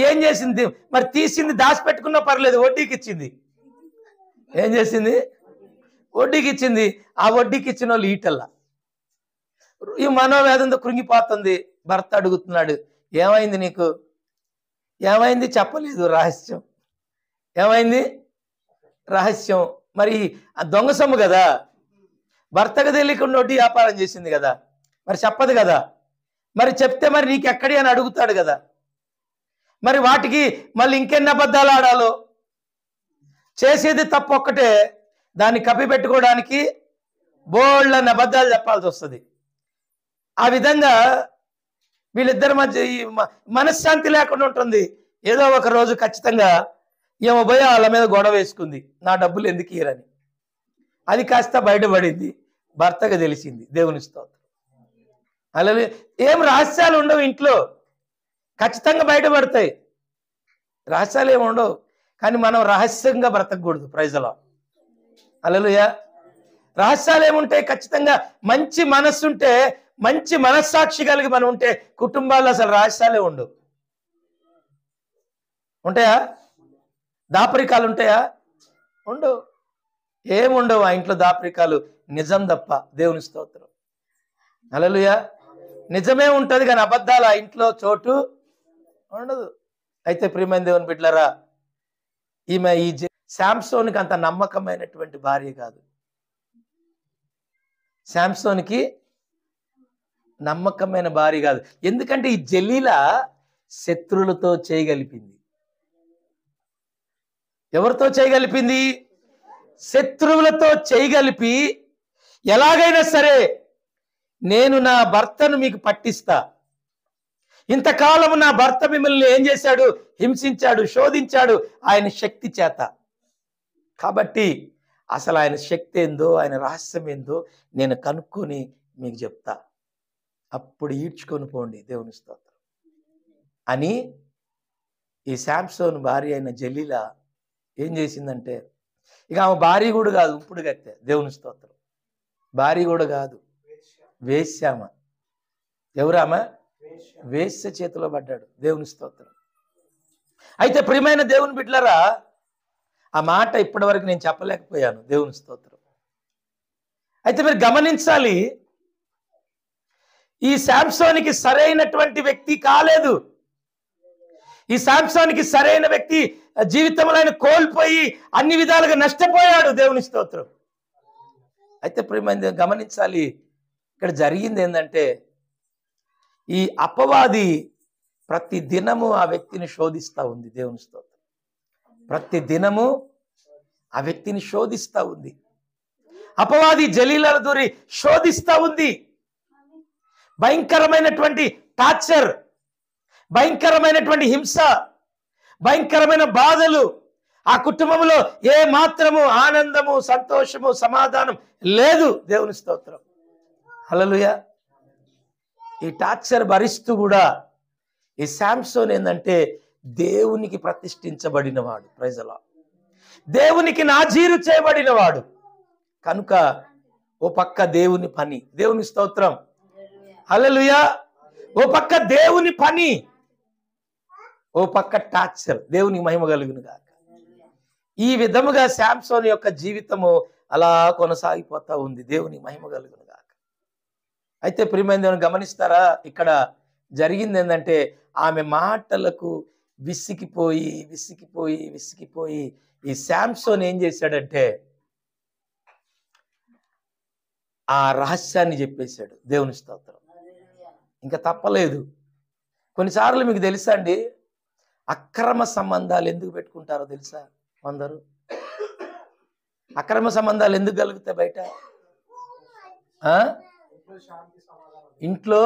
ఏం చేసింది మరి? తీసింది, దాచిపెట్టుకున్నా పర్లేదు, వడ్డీకి ఇచ్చింది. ఏం చేసింది? వడ్డీకి ఇచ్చింది. ఆ వడ్డీకి ఇచ్చిన వాళ్ళు ఈటల్లా. ఈ మనోవేదంతో కృంగిపోతుంది. భర్త అడుగుతున్నాడు, ఏమైంది నీకు? ఏమైంది? చెప్పలేదు. రహస్యం. ఏమైంది? రహస్యం. మరి ఆ దొంగ సొమ్ము కదా, భర్తకు తెలియకుండా వడ్డీ వ్యాపారం చేసింది కదా, మరి చెప్పదు కదా. మరి చెప్తే మరి నీకు ఎక్కడి అని అడుగుతాడు కదా. మరి వాటికి మళ్ళీ ఇంకెన్ని అబద్ధాలు ఆడాలో? చేసేది తప్పు ఒక్కటే, దాన్ని కప్పిపెట్టుకోవడానికి బోళ్ళని అబద్ధాలు చెప్పాల్సి వస్తుంది. ఆ విధంగా వీళ్ళిద్దరి మధ్య ఈ మనశ్శాంతి లేకుండా ఉంటుంది. ఏదో ఒక రోజు ఖచ్చితంగా ఏమో పోయి వాళ్ళ మీద గొడవ వేసుకుంది, నా డబ్బులు ఎందుకు ఇయ్యరని. అది కాస్త బయటపడింది, భర్తకు తెలిసింది. దేవుని స్తోత్రం. అలాగే ఏం రహస్యాలు ఉండవు ఇంట్లో, ఖచ్చితంగా బయటపడతాయి. రహస్యాలు ఏమి ఉండవు. కానీ మనం రహస్యంగా బ్రతకూడదు. Praise the lord. హల్లెలూయా. రహస్యాలు ఏముంటాయి? ఖచ్చితంగా మంచి మనస్సు ఉంటే, మంచి మనస్సాక్షి కలిగి మనం ఉంటే కుటుంబాల్లో అసలు రహస్యాలే ఉండవు. ఉంటాయా? దాపరికాలు ఉంటాయా? ఉండవు. ఏముండవు ఆ ఇంట్లో దాపరికాలు, నిజం తప్ప. దేవుని స్తోత్రం. హల్లెలూయా. నిజమే ఉంటది కానీ అబద్ధాలు ఆ ఇంట్లో చోటు ఉండదు. అయితే ప్రియమైన దేవుని బిడ్డలారా, ఈమె శాంసోనికి అంత నమ్మకమైనటువంటి భార్య కాదు. శాంసోనికి నమ్మకమైన భార్య కాదు. ఎందుకంటే ఈ జలీలా శత్రువులతో చేయగలిపింది. ఎవరితో చేయగలిపింది? శత్రువులతో చేయగలిపి, ఎలాగైనా సరే నేను నా భర్తను మీకు పట్టిస్తా. ఇంతకాలం నా భర్త మిమ్మల్ని ఏం చేశాడు? హింసించాడు, శోధించాడు ఆయన శక్తి చేత. కాబట్టి అసలు ఆయన శక్తి ఏందో, ఆయన రహస్యం ఏందో నేను కనుక్కొని మీకు చెప్తా. అప్పుడు ఈడ్చుకొని పోండి. దేవుని స్తోత్రం అని ఈ శాంసోన్ భార్య అయిన జలీలా ఏం చేసిందంటే, ఇక ఆమె భార్య కూడా కాదు, ఇప్పుడు గత్తె. దేవుని స్తోత్రం. భార్య కూడా కాదు, వేశ్యామ. ఎవరామె? వేశ్య చేతిలో పడ్డాడు. దేవుని స్తోత్రం. అయితే ప్రియమైన దేవుని బిడ్డలారా, ఆ మాట ఇప్పటి వరకు నేను చెప్పలేకపోయాను. దేవుని స్తోత్రం. అయితే మీరు గమనించాలి, ఈ శాంసోనికి సరైనటువంటి వ్యక్తి కాలేదు. ఈ శాంసోనికి సరైన వ్యక్తి జీవితంలో ఆయన కోల్పోయి అన్ని విధాలుగా నష్టపోయాడు. దేవుని స్తోత్రం. అయితే ప్రియమైన గమనించాలి, ఇక్కడ జరిగింది ఏంటంటే, ఈ అపవాది ప్రతి దినము ఆ వ్యక్తిని శోధిస్తూ ఉంది. దేవుని స్తోత్రం. ప్రతి దినము ఆ వ్యక్తిని శోధిస్తూ ఉంది. అపవాది జలీలాల దూరి శోధిస్తూ ఉంది. భయంకరమైనటువంటి టార్చర్, భయంకరమైనటువంటి హింస, భయంకరమైన బాధలు. ఆ కుటుంబంలో ఏ మాత్రము ఆనందము, సంతోషము, సమాధానం లేదు. దేవుని స్తోత్రం. హల్లెలూయా. ఈ టార్చర్ భరిస్తూ కూడా ఈ శాంసోన్ ఏంటంటే దేవునికి ప్రతిష్ఠించబడినవాడు. Praise the lord. దేవునికి నాజీరు చేయబడినవాడు కనుక ఓ పక్క దేవుని పని. దేవుని స్తోత్రం. హల్లెలూయా. ఓ పక్క దేవుని పని, ఓ పక్క టార్చర్. దేవునికి మహిమ కలుగును గాక. ఈ విధముగా శాంసోన్ యొక్క జీవితము అలా కొనసాగిపోతా ఉంది. దేవునికి మహిమ కలుగును గాక. అయితే ప్రియమైన దేవుని గమనిస్తారా, ఇక్కడ జరిగింది ఏంటంటే, ఆమె మాటలకు విసిగిపోయి విసిగిపోయి విసిగిపోయి ఈ శాంసోన్ ఏం చేశాడంటే ఆ రహస్యాన్ని చెప్పేశాడు. దేవుని స్తోత్రం. ఇంకా తప్పలేదు. కొన్నిసార్లు మీకు తెలుసా అండి, అక్రమ సంబంధాలు ఎందుకు పెట్టుకుంటారో తెలుసా? అందరూ అక్రమ సంబంధాలు ఎందుకు కలుగుతాయి బయట? ఇంట్లో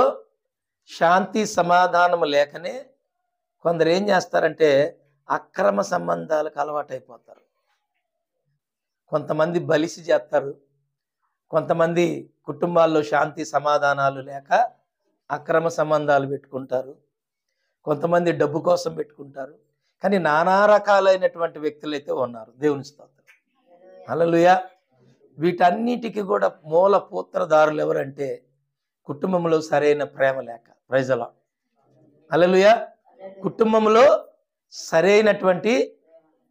శాంతి సమాధానం లేకనే కొందరు ఏం చేస్తారంటే అక్రమ సంబంధాలకు అలవాటైపోతారు. కొంతమంది బలిసి చేస్తారు, కొంతమంది కుటుంబాల్లో శాంతి సమాధానాలు లేక అక్రమ సంబంధాలు పెట్టుకుంటారు, కొంతమంది డబ్బు కోసం పెట్టుకుంటారు. కానీ నానా రకాలైనటువంటి వ్యక్తులు అయితే ఉన్నారు. దేవుని స్తోత్రం. హల్లెలూయా. వీటన్నిటికీ కూడా మూల పూత్రదారులు ఎవరంటే కుటుంబంలో సరైన ప్రేమ లేక. Praise the lord. హల్లెలూయా. కుటుంబంలో సరైనటువంటి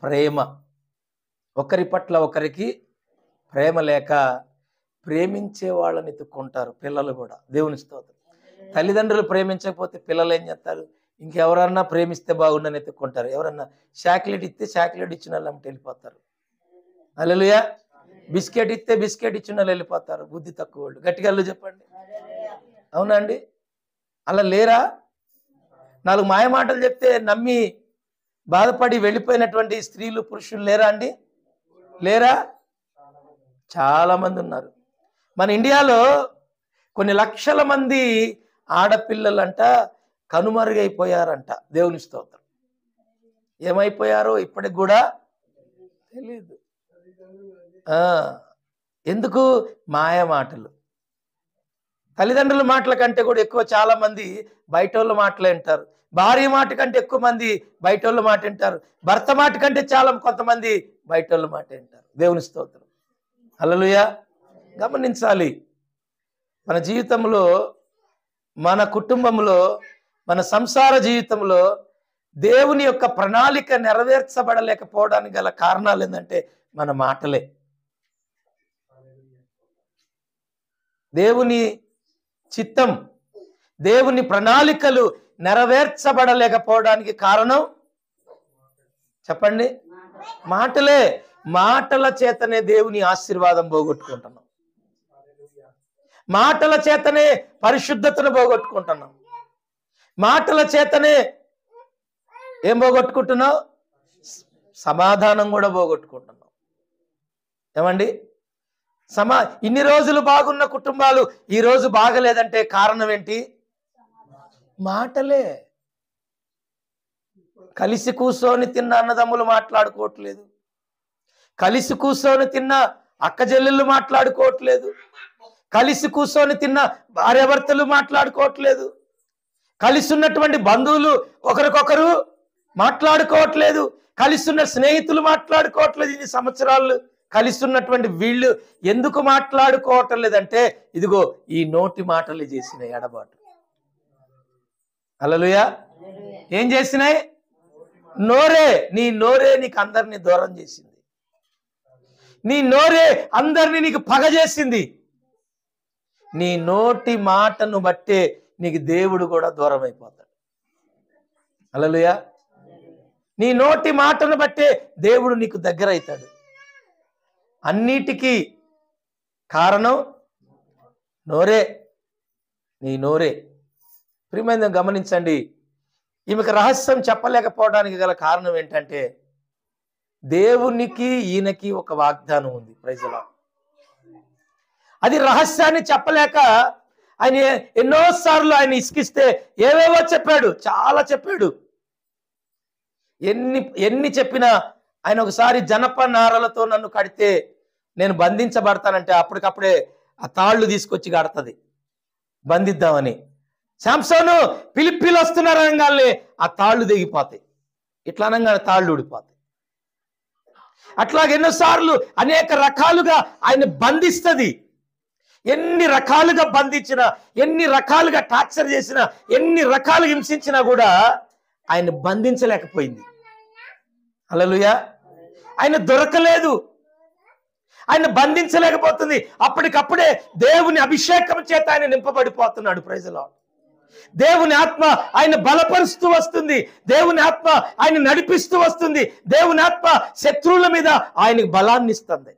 ప్రేమ, ఒకరి పట్ల ఒకరికి ప్రేమ లేక ప్రేమించే వాళ్ళని ఎత్తుక్కుంటారు పిల్లలు కూడా. దేవుని స్తోత్రం. తల్లిదండ్రులు ప్రేమించకపోతే పిల్లలు ఏం చేస్తారు? ఇంకెవరన్నా ప్రేమిస్తే బాగుండని ఎత్తుక్కుంటారు. ఎవరన్నా చాక్లెట్ ఇస్తే చాక్లెట్ ఇచ్చిన వాళ్ళు వెళ్ళిపోతారు. హల్లెలూయా. బిస్కెట్ ఇస్తే బిస్కెట్ ఇచ్చిన వాళ్ళు వెళ్ళిపోతారు. బుద్ధి తక్కువ వాళ్ళు. గట్టిగా చెప్పండి. అవునా అండి? అలా లేరా? 4 మాయ మాటలు చెప్తే నమ్మి బాధపడి వెళ్ళిపోయినటువంటి స్త్రీలు పురుషులు లేరా అండి? లేరా? చాలా మంది ఉన్నారు. మన ఇండియాలో కొన్ని లక్షల మంది ఆడపిల్లలంట కనుమరుగైపోయారంట. దేవుని స్తోత్రం. ఏమైపోయారో ఇప్పటికి కూడా తెలియదు. ఎందుకు? మాయ మాటలు. తల్లిదండ్రుల మాటల కంటే కూడా ఎక్కువ చాలా మంది బయట వాళ్ళ మాటలు వింటారు. భార్య మాట కంటే ఎక్కువ మంది బయట వాళ్ళ మాట వింటారు. భర్త మాట కంటే చాలా కొంతమంది బయట వాళ్ళ మాట వింటారు. దేవుని స్తోత్రం. హల్లెలూయా. గమనించాలి, మన జీవితంలో, మన కుటుంబంలో, మన సంసార జీవితంలో దేవుని యొక్క ప్రణాళిక నెరవేర్చబడలేకపోవడానికి గల కారణాలు ఏంటంటే మన మాటలే. దేవుని చిత్తం, దేవుని ప్రణాళికలు నెరవేర్చబడలేకపోవడానికి కారణం చెప్పండి, మాటలే. మాటల చేతనే దేవుని ఆశీర్వాదం పోగొట్టుకుంటున్నాం, మాటల చేతనే పరిశుద్ధతను పోగొట్టుకుంటున్నాం, మాటల చేతనే ఏం పోగొట్టుకుంటున్నాం? సమాధానం కూడా పోగొట్టుకుంటున్నాం. ఏమండి, ఇన్ని రోజులు బాగున్న కుటుంబాలు ఈ రోజు బాగలేదంటే కారణం ఏంటి? మాటలే. కలిసి కూర్చొని తిన్న అన్నదమ్ములు మాట్లాడుకోవట్లేదు, కలిసి కూర్చొని తిన్న అక్కజెల్లెళ్ళు మాట్లాడుకోవట్లేదు, కలిసి కూర్చొని తిన్న భార్యాభర్తలు మాట్లాడుకోవట్లేదు, కలిసి ఉన్నటువంటి బంధువులు ఒకరికొకరు మాట్లాడుకోవట్లేదు, కలిసి ఉన్న స్నేహితులు మాట్లాడుకోవట్లేదు. ఇన్ని సంవత్సరాలు కలిసి ఉన్నటువంటి వీళ్ళు ఎందుకు మాట్లాడుకోవటం లేదంటే ఇదిగో ఈ నోటి మాటలు చేసిన ఎడబాటు. హల్లెలూయా. ఏం చేసినాయి? నోరే. నీ నోరే నీకు అందరినీ దూరం చేసింది, నీ నోరే అందరినీ నీకు పగ చేసింది. నీ నోటి మాటను బట్టే నీకు దేవుడు కూడా దూరం అయిపోతాడు. హల్లెలూయా. నీ నోటి మాటను బట్టే దేవుడు నీకు దగ్గర అవుతాడు. అన్నిటికీ కారణం నోరే, నీ నోరే. ప్రియమైన గమనించండి, ఈమెకు రహస్యం చెప్పలేకపోవడానికి గల కారణం ఏంటంటే దేవునికి ఈయనకి ఒక వాగ్దానం ఉంది. Praise the Lord. అది రహస్యాన్ని చెప్పలేక ఆయన ఎన్నోసార్లు ఆయన ఇసుకిస్తే ఏవేవో చెప్పాడు, చాలా చెప్పాడు. ఎన్ని చెప్పినా ఆయన ఒకసారి జనప నారలతో నన్ను కడితే నేను బంధించబడతానంటే అప్పటికప్పుడే ఆ తాళ్ళు తీసుకొచ్చి కడుతుంది బంధిద్దామని. శాంసోను పిలిపిలు వస్తున్నారు అనగానే ఆ తాళ్ళు దిగిపోతాయి, ఇట్లా అనగానే తాళ్ళు ఊడిపోతాయి. అట్లాగే ఎన్నోసార్లు అనేక రకాలుగా ఆయన బంధిస్తుంది. ఎన్ని రకాలుగా బంధించినా, ఎన్ని రకాలుగా టార్చర్ చేసినా, ఎన్ని రకాలుగా హింసించినా కూడా ఆయన బంధించలేకపోయింది. హల్లెలూయా. ఆయన దొరకలేదు, ఆయన బంధించలేకపోతుంది. అప్పటికప్పుడే దేవుని అభిషేకం చేత ఆయన నింపబడిపోతున్నాడు. Praise the lord. దేవుని ఆత్మ ఆయన బలపరుస్తూ వస్తుంది, దేవుని ఆత్మ ఆయన నడిపిస్తూ వస్తుంది, దేవుని ఆత్మ శత్రువుల మీద ఆయనకు బలాన్ని ఇస్తుంది.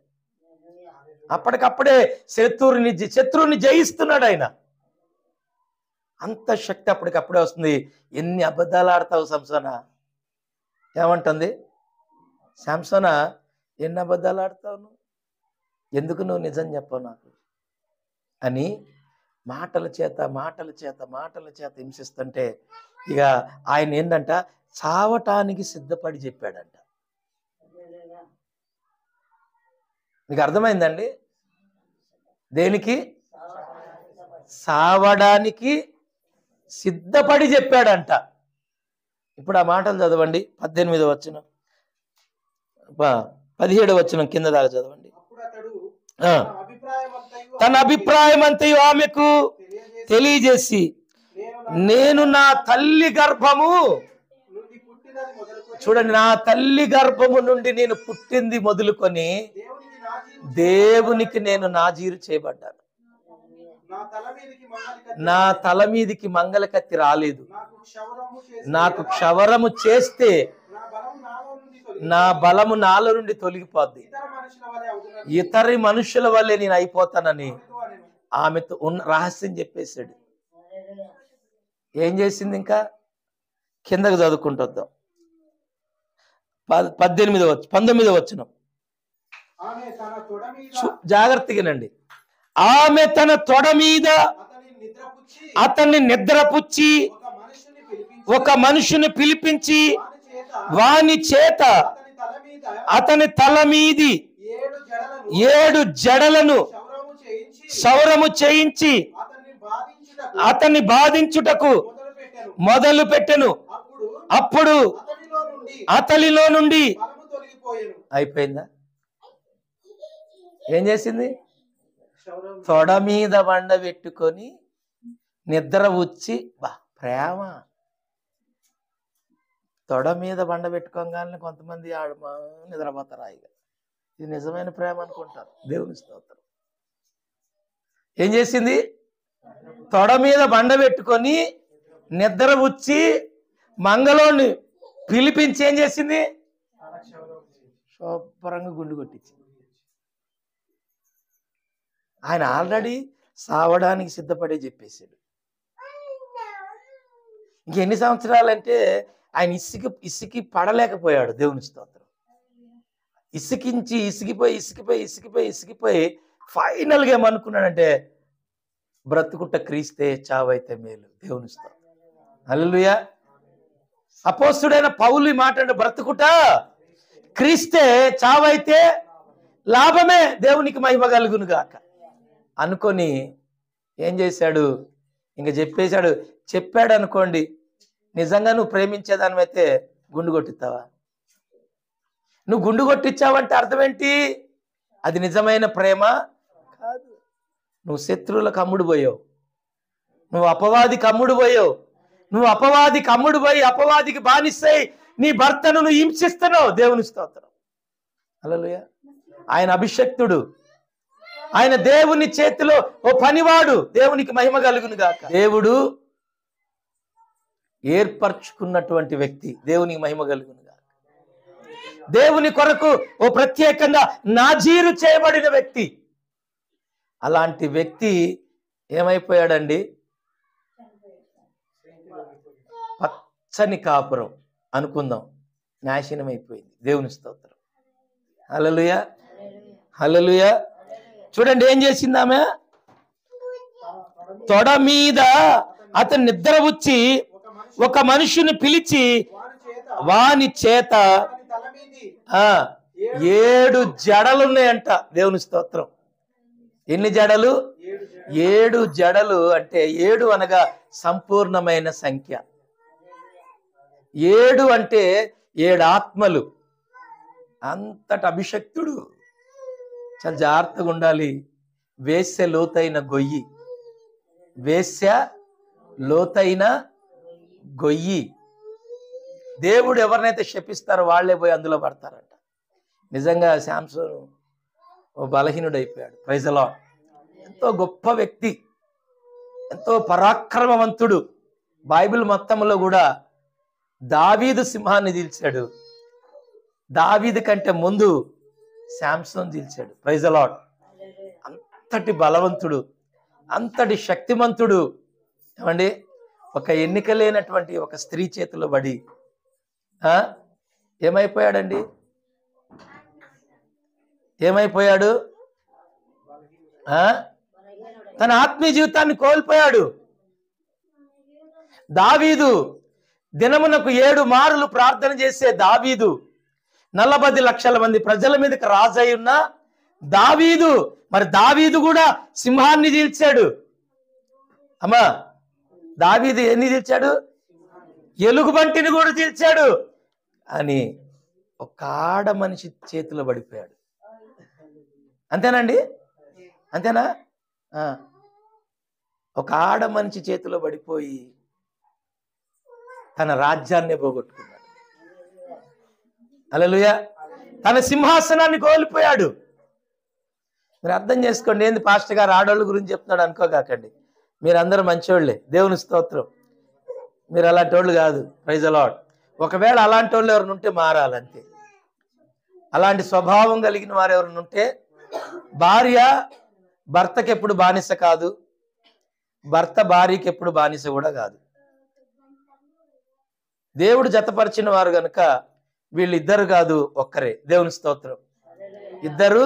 అప్పటికప్పుడే శత్రువుని జయిస్తున్నాడు ఆయన. అంత శక్తి అప్పటికప్పుడే వస్తుంది. ఎన్ని అబద్ధాలు ఆడతావు సంసోనా? ఏమంటుంది శాంసోనా, ఎన్ని అబద్ధాలు ఆడతావు నువ్వు? ఎందుకు నువ్వు నిజం చెప్పవు నాకు అని మాటల చేత హింసిస్తుంటే ఇక ఆయన ఏంటంట, చావటానికి సిద్ధపడి చెప్పాడంట. మీకు అర్థమైందండి? దేనికి? సావడానికి సిద్ధపడి చెప్పాడంట. ఇప్పుడు ఆ మాటలు చదవండి. 18వ వచనం, 17వ వచనం కింద దాకా చదవండి. తన అభిప్రాయం అంతయు ఆమెకు తెలియజేసి, నేను నా తల్లి గర్భము, చూడండి, నా తల్లి గర్భము నుండి నేను పుట్టింది మొదలుకొని దేవునికి నేను నాజీరు చేయబడ్డాను. నా తల మీదికి మంగళ కత్తి రాలేదు. నాకు క్షవరము చేస్తే నా బలము నాలో నుండి తొలగిపోద్ది, ఇతర మనుషుల వల్లే నేను అయిపోతానని ఆమెతో ఉన్న రహస్యం చెప్పేశాడు. ఏం చేసింది? ఇంకా కిందకు చదువుకుంటొద్దాం. 19వ వచనం జాగ్రత్తగానండి. ఆమె తన తొడ మీద అతన్ని నిద్రపుచ్చి ఒక మనుషుని పిలిపించి వాని చేత అతని తల మీది 7 జడలను క్షౌరము చేయించి అతన్ని బాధించుటకు మొదలు పెట్టెను. అప్పుడు అతనిలో నుండి అయిపోయిందా? ఏం చేసింది? తొడ మీద బండ పెట్టుకొని నిద్ర వచ్చి, బా ప్రేమ. తొడ మీద బండ పెట్టుకోగానే కొంతమంది నిద్రపోతారు హాయిగా. ఇది నిజమైన ప్రేమ అనుకుంటారు. దేవుని స్తోత్రం. ఏం చేసింది? తొడ మీద బండ పెట్టుకొని నిద్ర వచ్చి మంగళోని పిలిపించి ఏం చేసింది? శుభ్రంగా గుండు కొట్టించింది. ఆయన ఆల్రెడీ సావడానికి సిద్ధపడే చెప్పేశాడు. ఇంకెన్ని సంవత్సరాలంటే ఆయన ఇసికి పడలేకపోయాడు. దేవుని స్తోత్రం. ఇసికిపోయి ఫైనల్గా ఏమనుకున్నాడంటే బ్రతుకుట క్రీస్తే చావైతే మేలు. దేవుని స్తోత్రం. హల్లెలూయా. అపోస్తుడైన పౌలు మాట్లాడే బ్రతుకుట క్రీస్తే చావైతే లాభమే, దేవునికి మహిమ కలుగును గాక అనుకొని ఏం చేశాడు? ఇంకా చెప్పాడు అనుకోండి. నిజంగా నువ్వు ప్రేమించేదానివైతే గుండు కొట్టిస్తావా? నువ్వు గుండు కొట్టించావంటే అర్థం ఏంటి? అది నిజమైన ప్రేమ కాదు. నువ్వు శత్రువులకు అమ్ముడు పోయావు. నువ్వు అపవాదికి అమ్ముడు పోయావు. నువ్వు అపవాదికి అమ్ముడు పోయి అపవాదికి బానిసై నీ భర్తను నువ్వు హింసిస్తున్నావు. దేవుని స్తోత్రం. హల్లెలూయా. ఆయన అభిషక్తుడు, ఆయన దేవుని చేతిలో ఓ పనివాడు. దేవునికి మహిమ కలుగును గాక. దేవుడు ఏర్పరచుకున్నటువంటి వ్యక్తి. దేవునికి మహిమ కలుగును గాక. దేవుని కొరకు ఓ ప్రత్యేకంగా నాజీరు చేయబడిన వ్యక్తి. అలాంటి వ్యక్తి ఏమైపోయాడండి? పచ్చని కాపురం అనుకుందాం, నాశనం అయిపోయింది. దేవుని స్తోత్రం. హల్లెలూయా. హల్లెలూయా. చూడండి ఏం చేసింది ఆమె? తొడ మీద అతను నిద్ర వచ్చి ఒక మనుషుని పిలిచి వాని చేత 7 జడలున్నాయంట. దేవుని స్తోత్రం. ఎన్ని జడలు? 7 జడలు. అంటే 7 అనగా సంపూర్ణమైన సంఖ్య. 7 అంటే 7 ఆత్మలు. అంతటి అభిషక్తుడు. చాలా జాగ్రత్తగా ఉండాలి. వేశ్య లోతైన గొయ్యి. వేశ్య లోతైన గొయ్యి. దేవుడు ఎవరినైతే శపిస్తారో వాళ్ళే పోయి అందులో పడతారంట. నిజంగా శాంసోను బలహీనుడైపోయాడు. Praise the lord. ఎంతో గొప్ప వ్యక్తి, ఎంతో పరాక్రమవంతుడు. బైబిల్ మొత్తంలో కూడా దావీదు సింహాన్ని చీల్చాడు. దావీదు కంటే ముందు శాంసోన్ చీల్చాడు. Praise the lord. అంతటి బలవంతుడు, అంతటి శక్తిమంతుడు. ఏమండి, ఒక ఎన్నిక లేనటువంటి ఒక స్త్రీ చేతిలో పడి ఏమైపోయాడండి? ఏమైపోయాడు? తన ఆత్మీయ జీవితాన్ని కోల్పోయాడు. దావీదు దినమునకు 7 మారులు ప్రార్థన చేసే దావీదు, 40 లక్షల మంది ప్రజల మీదకి రాజై ఉన్న దావీదు, మరి దావీదు కూడా సింహాన్ని చీల్చాడు. అమ్మా, దావీదు ఎన్ని చీల్చాడు? ఎలుగుబంటిని కూడా చీల్చాడు. అని ఒక ఆడ మనిషి చేతిలో పడిపోయాడు. అంతేనండి? అంతేనా? ఒక ఆడ మనిషి చేతిలో పడిపోయి తన రాజ్యాన్ని పోగొట్టుకున్నాడు. హల్లెలూయా. తన సింహాసనాన్ని కోల్పోయాడు. మీరు అర్థం చేసుకోండి. ఏంది పాస్టర్ గారు ఆడవాళ్ళ గురించి చెప్తున్నాడు అనుకోకండి. మీరందరూ మంచివాళ్ళే. దేవుని స్తోత్రం. మీరు అలాంటి వాళ్ళు కాదు. Praise the Lord. ఒకవేళ అలాంటి వాళ్ళు ఎవరిని ఉంటే మారాలంతే. అలాంటి స్వభావం కలిగిన వారు ఎవరిని ఉంటే, భార్య భర్తకి ఎప్పుడు బానిస కాదు, భర్త భార్యకి ఎప్పుడు బానిస కూడా కాదు. దేవుడు జతపరిచిన వారు గనుక వీళ్ళిద్దరు కాదు, ఒక్కరే. దేవుని స్తోత్రం. ఇద్దరు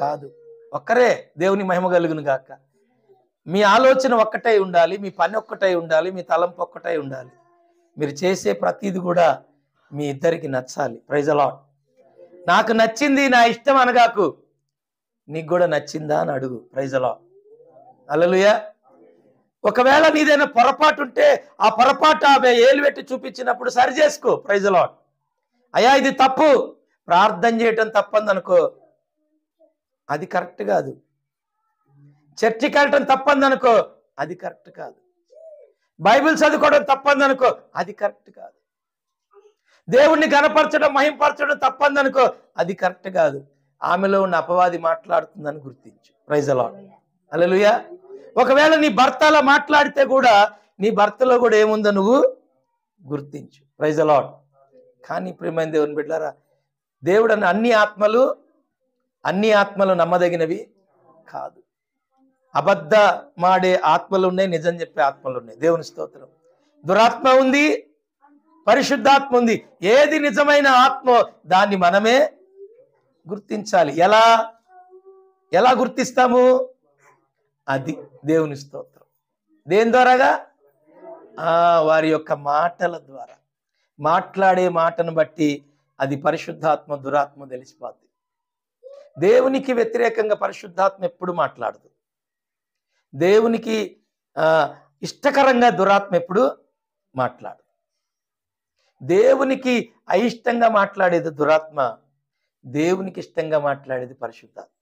కాదు, ఒక్కరే. దేవుని మహిమ కలుగును గాక. మీ ఆలోచన ఒక్కటై ఉండాలి, మీ పని ఒక్కటై ఉండాలి, మీ తలంపు ఒక్కటై ఉండాలి. మీరు చేసే ప్రతిది కూడా మీ ఇద్దరికి నచ్చాలి. Praise the Lord. నాకు నచ్చింది, నా ఇష్టం అనగాకు, నీకు కూడా నచ్చిందా అని అడుగు. Praise the lord. హల్లెలూయా. ఒకవేళ నీదైనా పొరపాటు ఉంటే ఆ పొరపాటు ఆమె ఏలు పెట్టి చూపించినప్పుడు సరి చేసుకో. Praise the Lord. అయ్యా ఇది తప్పు, ప్రార్థన చేయటం తప్పంది అనుకో, అది కరెక్ట్ కాదు. చర్చికి వెళ్ళటం తప్పందనుకో, అది కరెక్ట్ కాదు. బైబిల్ చదువుకోవడం తప్పందనుకో, అది కరెక్ట్ కాదు. దేవుణ్ణి గణపరచడం మహింపరచడం తప్పందనుకో, అది కరెక్ట్ కాదు. ఆమెలో ఉన్న అపవాది మాట్లాడుతుందని గుర్తించు. Praise the lord. హల్లెలూయా. ఒకవేళ నీ భర్త అలా మాట్లాడితే కూడా నీ భర్తలో కూడా ఏముందో నువ్వు గుర్తించు. Praise the lord. కానీ ప్రియమైన దేవుని బిడ్డలారా, దేవుడు అన్న అన్ని ఆత్మలు నమ్మదగినవి కాదు. అబద్ధమాడే ఆత్మలు ఉన్నాయి, నిజం చెప్పే ఆత్మలు ఉన్నాయి. దేవుని స్తోత్రం. దురాత్మ ఉంది, పరిశుద్ధాత్మ ఉంది. ఏది నిజమైన ఆత్మ దాన్ని మనమే గుర్తించాలి. ఎలా గుర్తిస్తాము? అది దేవుని స్తోత్రం. దేని ద్వారాగా? వారి యొక్క మాటల ద్వారా. మాట్లాడే మాటను బట్టి అది పరిశుద్ధాత్మ దురాత్మ తెలిసిపోద్ది. దేవునికి వ్యతిరేకంగా పరిశుద్ధాత్మ ఎప్పుడు మాట్లాడదు. దేవునికి ఇష్టకరంగా దురాత్మ ఎప్పుడు మాట్లాడదు. దేవునికి అయిష్టంగా మాట్లాడేది దురాత్మ, దేవునికి ఇష్టంగా మాట్లాడేది పరిశుద్ధాత్మ.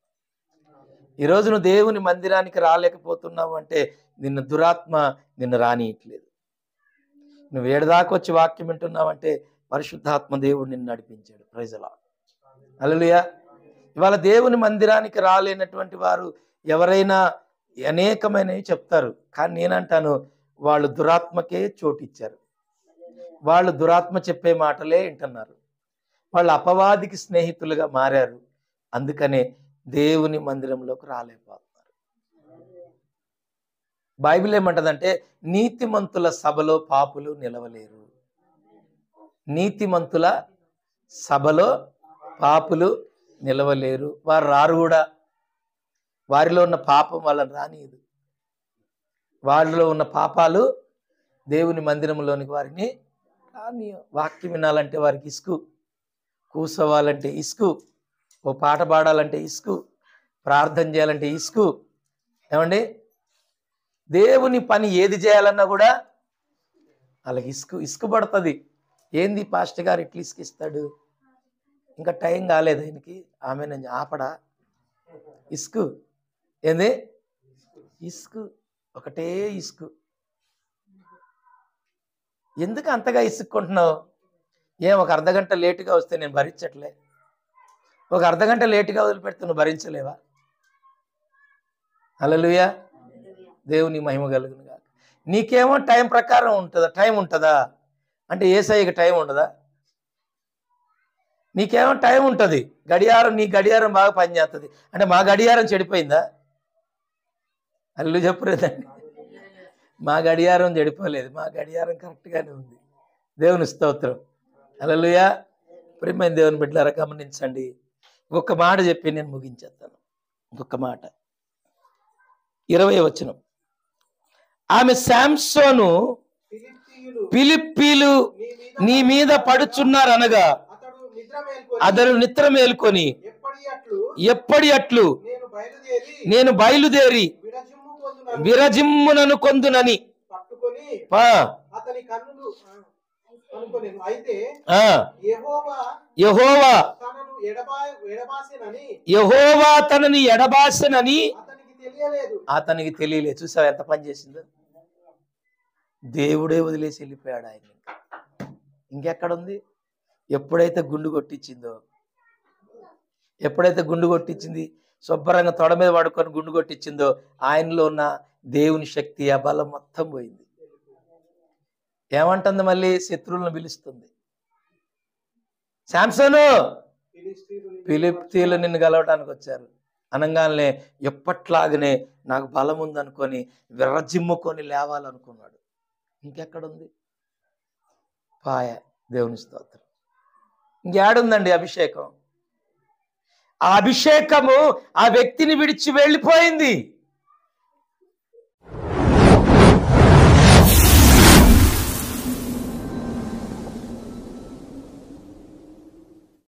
ఈరోజు నువ్వు దేవుని మందిరానికి రాలేకపోతున్నావు అంటే నిన్ను దురాత్మ నిన్ను రానియట్లేదు. నువ్వు ఏడదాకా వచ్చి వాక్యం వింటున్నావంటే పరిశుద్ధాత్మ దేవుడు నిన్ను నడిపించాడు. Praise the lord. హల్లెలూయా. ఇవాళ దేవుని మందిరానికి రాలేనటువంటి వారు ఎవరైనా అనేకమైనవి చెప్తారు, కానీ నేనంటాను వాళ్ళు దురాత్మకే చోటిచ్చారు. వాళ్ళు దురాత్మ చెప్పే మాటలే వింటున్నారు. వాళ్ళు అపవాదికి స్నేహితులుగా మారారు. అందుకనే దేవుని మందిరంలోకి రాలేకపోతున్నారు. బైబిల్ ఏమంటదంటే నీతిమంతుల సభలో పాపులు నిలవలేరు. నీతిమంతుల సభలో పాపులు నిలవలేరు. వారు రారు కూడా. వారిలో ఉన్న పాపం వాళ్ళని రానియదు. వారిలో ఉన్న పాపాలు దేవుని మందిరంలోనికి వారిని రానియవు. వాక్యం వినాలంటే వారికి ఇసుకు, కూసోవాలంటే ఇసుకు, ఓ పాట పాడాలంటే ఇసుకు, ప్రార్థన చేయాలంటే ఇసుకు. ఏమండి, దేవుని పని ఏది చేయాలన్నా కూడా అలాగే ఇసుకు పడుతుంది. ఏంది పాస్టర్ గారు ఇట్లా ఇసుకిస్తాడు, ఇంకా టైం కాలేదు ఆయనకి, ఆమె నేను ఆపడా. ఇసుకు ఏంది? ఇసుకు, ఒకటే ఇసుకు. ఎందుకు అంతగా ఇసుక్కుంటున్నావు? ఒక అర్ధగంట లేటుగా వస్తే నేను భరించట్లే, ఒక అర్ధగంట లేటుగా వదిలిపెడితే నువ్వు భరించలేవా? హల్లెలూయా. దేవుని మహిమ కలుగును గాక. నీకేమో టైం ప్రకారం టైం ఉంటుందా అంటే యేసయ్యకి టైం ఉండదా? నీకేమో టైం ఉంటుంది, నీ గడియారం బాగా పనిచేస్తుంది అంటే మా గడియారం చెడిపోయిందా? అల్లు చెప్పలేదండి. మా గడియారం చెడిపోలేదు, మా గడియారం కరెక్ట్గానే ఉంది. దేవుని స్తోత్రం. హల్లెలూయా. ప్రియమైన దేవుని బిడ్డలారా గమనించండి. ఇంకొక మాట చెప్పి నేను ముగించేస్తాను. ఇంకొక మాట, 20వ వచనం. ఆమె శాంసోను, ఫిలిప్పీలు నీ మీద పడుచున్నారు అనగా అతడు నిద్ర మేల్కొని ఎప్పటి అట్లు నేను బయలుదేరి విరజిమ్మునను కొందునని యెహోవా తనని ఎడబాసెనని అతనికి తెలియలేదు. చూసావా ఎంత పని చేసిందో? దేవుడే వదిలేసి వెళ్ళిపోయాడు ఆయన. ఇంకెక్కడుంది? ఎప్పుడైతే గుండు కొట్టించింది, శుభ్రంగా తొడ మీద పడుకొని గుండు కొట్టించిందో ఆయనలో ఉన్న దేవుని శక్తి, ఆ బలం మొత్తం పోయింది. ఏమంటుంది మళ్ళీ? శత్రువులను పిలుస్తుంది. శాంసను, ఫిలిష్తీయులు నిన్ను గెలవడానికి వచ్చారు అనగానే ఎప్పట్లాగనే నాకు బలం ఉందనుకొని విరజిమ్ముకొని లేవాలనుకున్నాడు. ఇంకెక్కడుంది? పాయ. దేవుని స్తోత్రం. ఇంకేడుందండి అభిషేకం? ఆ అభిషేకము ఆ వ్యక్తిని విడిచి వెళ్ళిపోయింది.